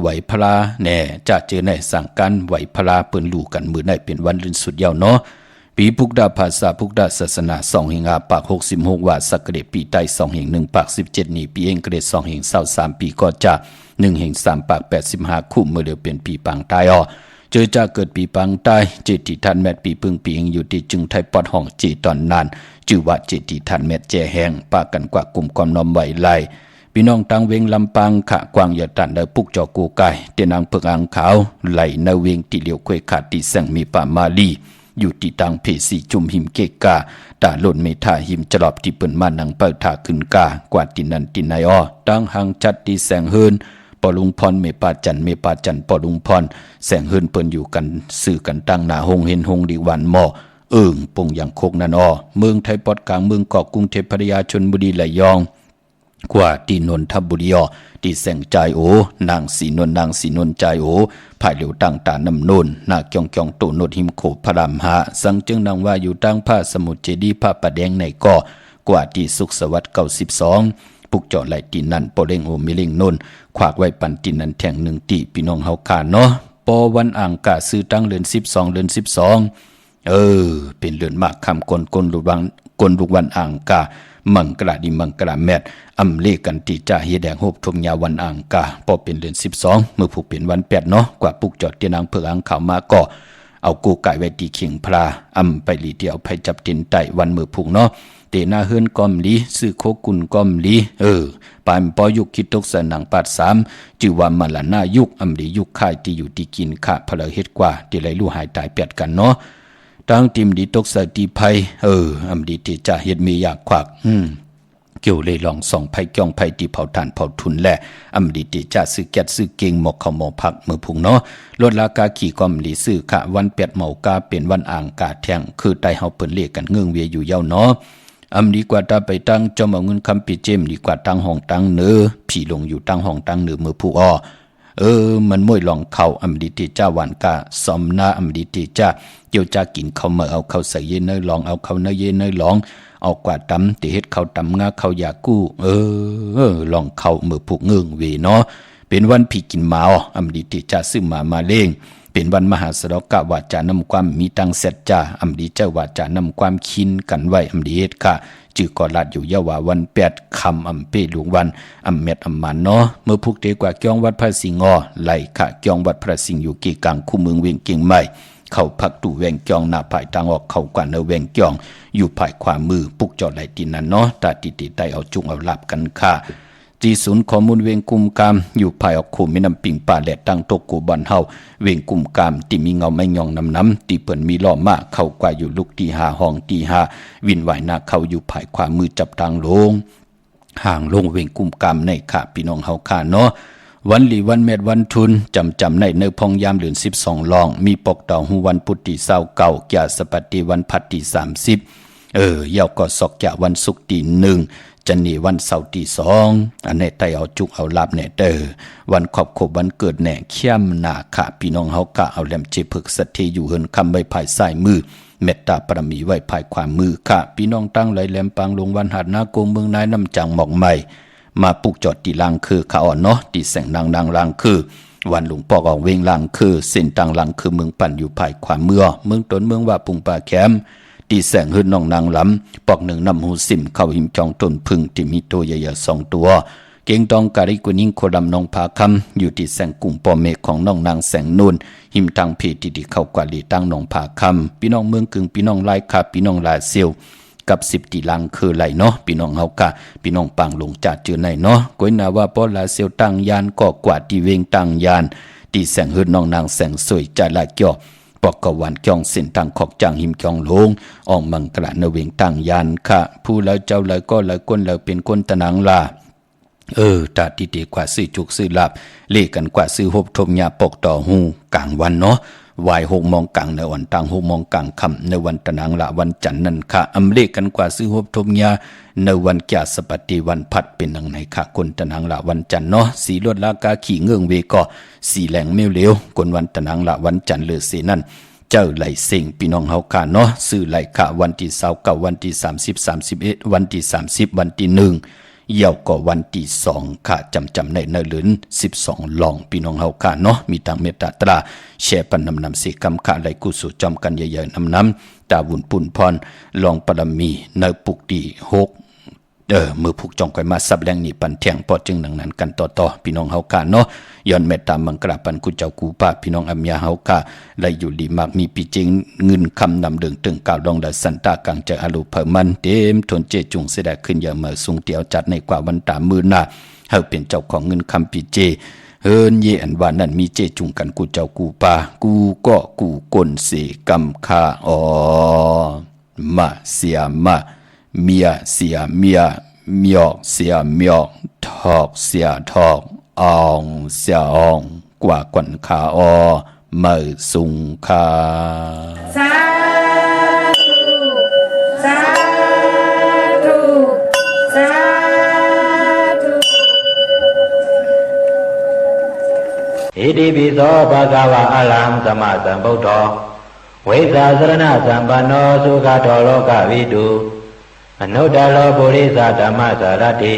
ไหวพระแน่จะเจอในสั่งการไหวพระเปิ้นลู่กันมือในเป็นวันเดือนสุดยาวปีพุกดาภาษาพุกดาศาสนา2แห่งอาปาก66ว่าสักเดปีใต้2แห่ง1ปาก17นี่ปีเองเกรด2แห่ง23ปีก็จะ1แห่ง3ปาก85คู่เมื่อเดียวเป็นปีปังตายเจอจะเกิดปีปังใต้เจติทันแมทปีพึ่งปีงอยู่ที่จึงไทยปอดห้องจีตอนนานจื่อว่าเจติทันแมทแจแหงปากันกว่ากลุ่มความน้อมไหวไหลพี่น้องตังเวงลำปางขะกวางอย่าตันเดปุกจอกูไก่เตนางเพิงอังขาวไหลในเวงติเหลียวควยขาดที่แสงมีป่ามาลีอยู่ที่ตังเพสีจุมหิมเกกาตาหล่นเมทาหิมจลอบที่เปิ้นมานังเปิดถาขึ้นกากว่าที่นั่นที่ไหนตังหังจัดที่แสงเฮิน ปอลุงพรเมปาจันปอลุงพรแสงเฮินเปิ้นอยู่กันสื่อกันตั้งหน้าหงเห็นหงดีวันหม้อปงอย่างโคกนันอเมืองไทยปอดกลางเมืองเกาะกรุงเทพพัทยาชลบุรีระยองกว่าที่นนทบุรีที่แสงใจโอนางสีนนใจโอภายเหลียวตั้งตานำนนนาเกียงโตโนดหิมโขพระรามหาสังจึงนางว่าอยู่ตั้งผ้าสมุทรเจดีย์ผ้าประแดงในก่อกว่าที่สุขสวัสดิ์92ปุกเจาะไหลตีนันปอเร่งโอมิลิงนนขวากไว้ปันตีนันแทงหนึ่งตีพี่น้องเฮาขาเนาะปอวันอ่างกะซื้อตั้งเดือน12เป็นเดือนมากคำกลลูกวันอ่างกะมังกระดิมังกระแมดอำเลกันติจ่าเฮแดงโฮบทมยาวันอ่างกาพอเป็นเดือน12มือผูกเป็นวัน8เนาะกว่าปุกจอดเตียนางเผือกอ่างข่าวมาก็เอากูไก่ไว้ตีเขียงพลาไปลีเดียวไปจับตินไตวันมือผูกเนาะเตนาเฮือนกอมลีซื้อโคกุนกอมลีปานปอยุกคิดตกสนังปาด3จือว่ามาละหน้ายุกลียุกค่ายที่อยู่ที่กินข้าพลเฮ็ดกว่าที่ไหลลู่หายตาย8กันเนาะตั้งติมดีตกใส่ตีไพดีที่จะเฮ็ดมีอยากควักเกี่ยวเลยลองส่องไผจ้องไผที่เผาถ่านเผาทุนแลดีที่จะซื้อแก๊สซื้อเก่งหมกข้าวหมอผักมือพุงเนาะลดราคาขี่กอมหลีซื้อค่ะวัน8เหมากาเป็นวันอ่างกาแทงคือไตเฮาเปิ้นเรียกกันเงื่องเวียอยู่ยาวเนาะดีกว่าตาไปตั้งจอมเอาเงินคำปีเจมดีกว่าตั้งห้องตั้งเนื้อผีลงอยู่ตั้งห้องตั้งเนื้อมือผู้มันมวยลองเข้าดีที่จ้าหวานกาซอมหน้าดีที่จ้าเกี่ยวจ้ากินเขามาเอาเขาใส่เย็นเนยลองเอาเขาเนยเย็นเนยลองเอากว่าตำที่เฮ็ดเขาตำงาเขาอยากกู้ลองเขามือผูกเงื่องเวเนาะเป็นวันผีกินหมาดีที่จ้าซื้อมาเล่งเป็นวันมหาสรกะวาจานำความมีตังเสร็จจ้าดีเจ้าวาจานำความคินกันไว้ดีเฮ็ดค่ะจือกอลัดอยู่ยาวาวัน8คำเปหลวงวันเม็ดมันเนาะเมื่อพุกเตกว่าเกียงวัดพระสิงห์ไหลค่ะเกียงวัดพระสิงห์อยู่กี่กลางคู่เมืองเวียงเกียงใหม่เข้าพักตู่แวงเกียงหน้าภายทางออกเข้ากว่าเนแวงเกียงอยู่ภายขวามือปุกจอดไหลตีนั้นเนาะตาติได้เอาจุงเอาหลับกันค่ะที่ศูนย์ข้อมูลเวียงกุมกามอยู่ภายออกขู่แม่น้ำปิงป่าแหลดตั้งตกกูบันเฮาเวียงกุมกามที่มีเงาไม่ยองน้ำที่เปิ่นมีล้อมาเข้ากว่าอยู่ลูกที่5ห้องที่5วินไหวหน้าเข้าอยู่ภายขวามือจับทางลงห่างลงเวียงกุมกามในค่ะพี่น้องเฮาค่ะเนาะวันหลีวันเม็ดวันทุนจำในเนื้อพองยามเดือน12ลองมีปกต่อหูวันพุทธิเศร้าเก่าแก่สปฏิวันพัดที่30เยาวก็สอกแก่วันศุกร์ที่1จันนีวันเสาร์ที่2อันนี้ไตเอาจุกเอาลาบเนี่ยวันขอบขบวันเกิดแหน่เข้มหนาค่ะพี่น้องเฮากะเอาแหลมเจพึกสัตเทอยู่เฮินคำไว้ภายซ้ายมือเมตตาปรมีไว้ภายขวามือค่ะพี่น้องตั้งไหลแหลมปางลงวันหัดนาโกเมืองนายน้ำจังหมอกใหม่มาปลุกจอดตีลางคือขาอ่อนเนาะตีแสงนางลางคือวันหลวงปอกออกเวงลางคือเส้นตังลางคือเมืองปั่นอยู่ภายขวามือเมืองต้นเมืองว่าปุงป่าแคมตีแสงหื้นน้องนางลำปอกหนึ่งนำหูสิมเข้าหิมจองต้นพึ่งที่มีตัวใหญ่ๆ2ตัวเก่งตองการิกุนิ่งโคดำน้องผาคำอยู่ที่แสงกุ่มปอเมฆของน้องนางแสงนูนหิมทางเพที่เข้ากว่าลีตั้งน้องผาคำพี่น้องเมืองกึ่งพี่น้องลายคาพี่น้องลาเซียวกับ10ตีลังคือไหลเนาะพี่น้องเฮากะพี่น้องปังลงจัดเจอในเนาะก้อยนาว่าปอลาเซียวตั้งยานก็กว่าที่เวงตั้งยานตีแสงหื้นน้องนางแสงสวยใจละเกี่ยวปอกกวันเกียงเส้นทางขอกจางหิมเกียงลงออกมังกระเนเวงตั้งยานค่ะผู้แล้วเจ้าเลยก็เลยก้นเลยเป็นก้นตะนังลาตาดีกว่าซื้อจุกซื้อลาบเลกันกว่าซื้อหบทมยาปกต่อหูกลางวันเนาะวาย6 โมงกลางในวันตั้ง6 โมงกลางค่ำในวันตะนังละวันจันทร์นั่นค่ะเลกันกว่าซื้อหบทมยาในวันแก่สปฏิวันพัดเป็นดังไหนค่ะคนตะนังละวันจันทร์เนาะสีลวดลากาขี่เงื่องเวก็สีแหลงเมียวเหลวคนวันตะนังละวันจันทร์เลือสีนั่นเจ้าไหลเสิงพี่น้องเฮาค่ะเนาะซื้อไหลค่ะวันที่29วันที่30 31วันที่30วันที่1เยี่ยวก็วันที่2ค่ะจำในเนลืน12ลองพี่น้องเฮาค่ะเนาะมีทางเมตตาตราแชร์ปันนำสีกำค่ะไหลกุศลจอมกันใหญ่ๆน้ำตาวุ่นปุ่นพรลองปรมีในปุกดี6มือผูกจองไว้มาซับแรงนี่ปันเที่ยงพอจึงดังนั้นกันต่อพี่น้องเฮากะเนาะย้อนเมตตามังกราปันกุเจ้ากูป้าพี่น้องอัมยาเฮากะไหลอยู่ดีมากมีปีจริงเงินคำนำเดิงตึงกล่าวดองดาสันตากังเจออารมณ์เพิ่มมันเต็มทนเจจุงเสดขึ้นอย่ามาสูงเตียวจัดในกว่าวันตามือหน้าเฮาเป็นเจ้าของเงินคำปีเจเฮินเยอันว่านั่นมีเจจุงกันกูเจ้ากูป้ากูก็กูกลเสกำคามาเสียมาเมียเสียเมียเมียเสียเมียทอกเสียทอก ông xia ông quả quần khả o mở sung kha สาธุสาธุสาธุ อิติปิโสภะคะวะอะระหังสัมมาสัมพุทโธဝိဇ္ဇာစရဏသမ္ပန္နောသုခတောလောကဝိတုအနုတ္တလောပုရိသဓမ္မစရတိ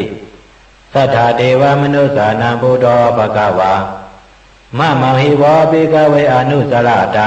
သတ္ထာဒေဝမနုဿာနံဘုဒ္ဓောဘဂဝါမမဟိဝောပိကဝေအနုစရတံ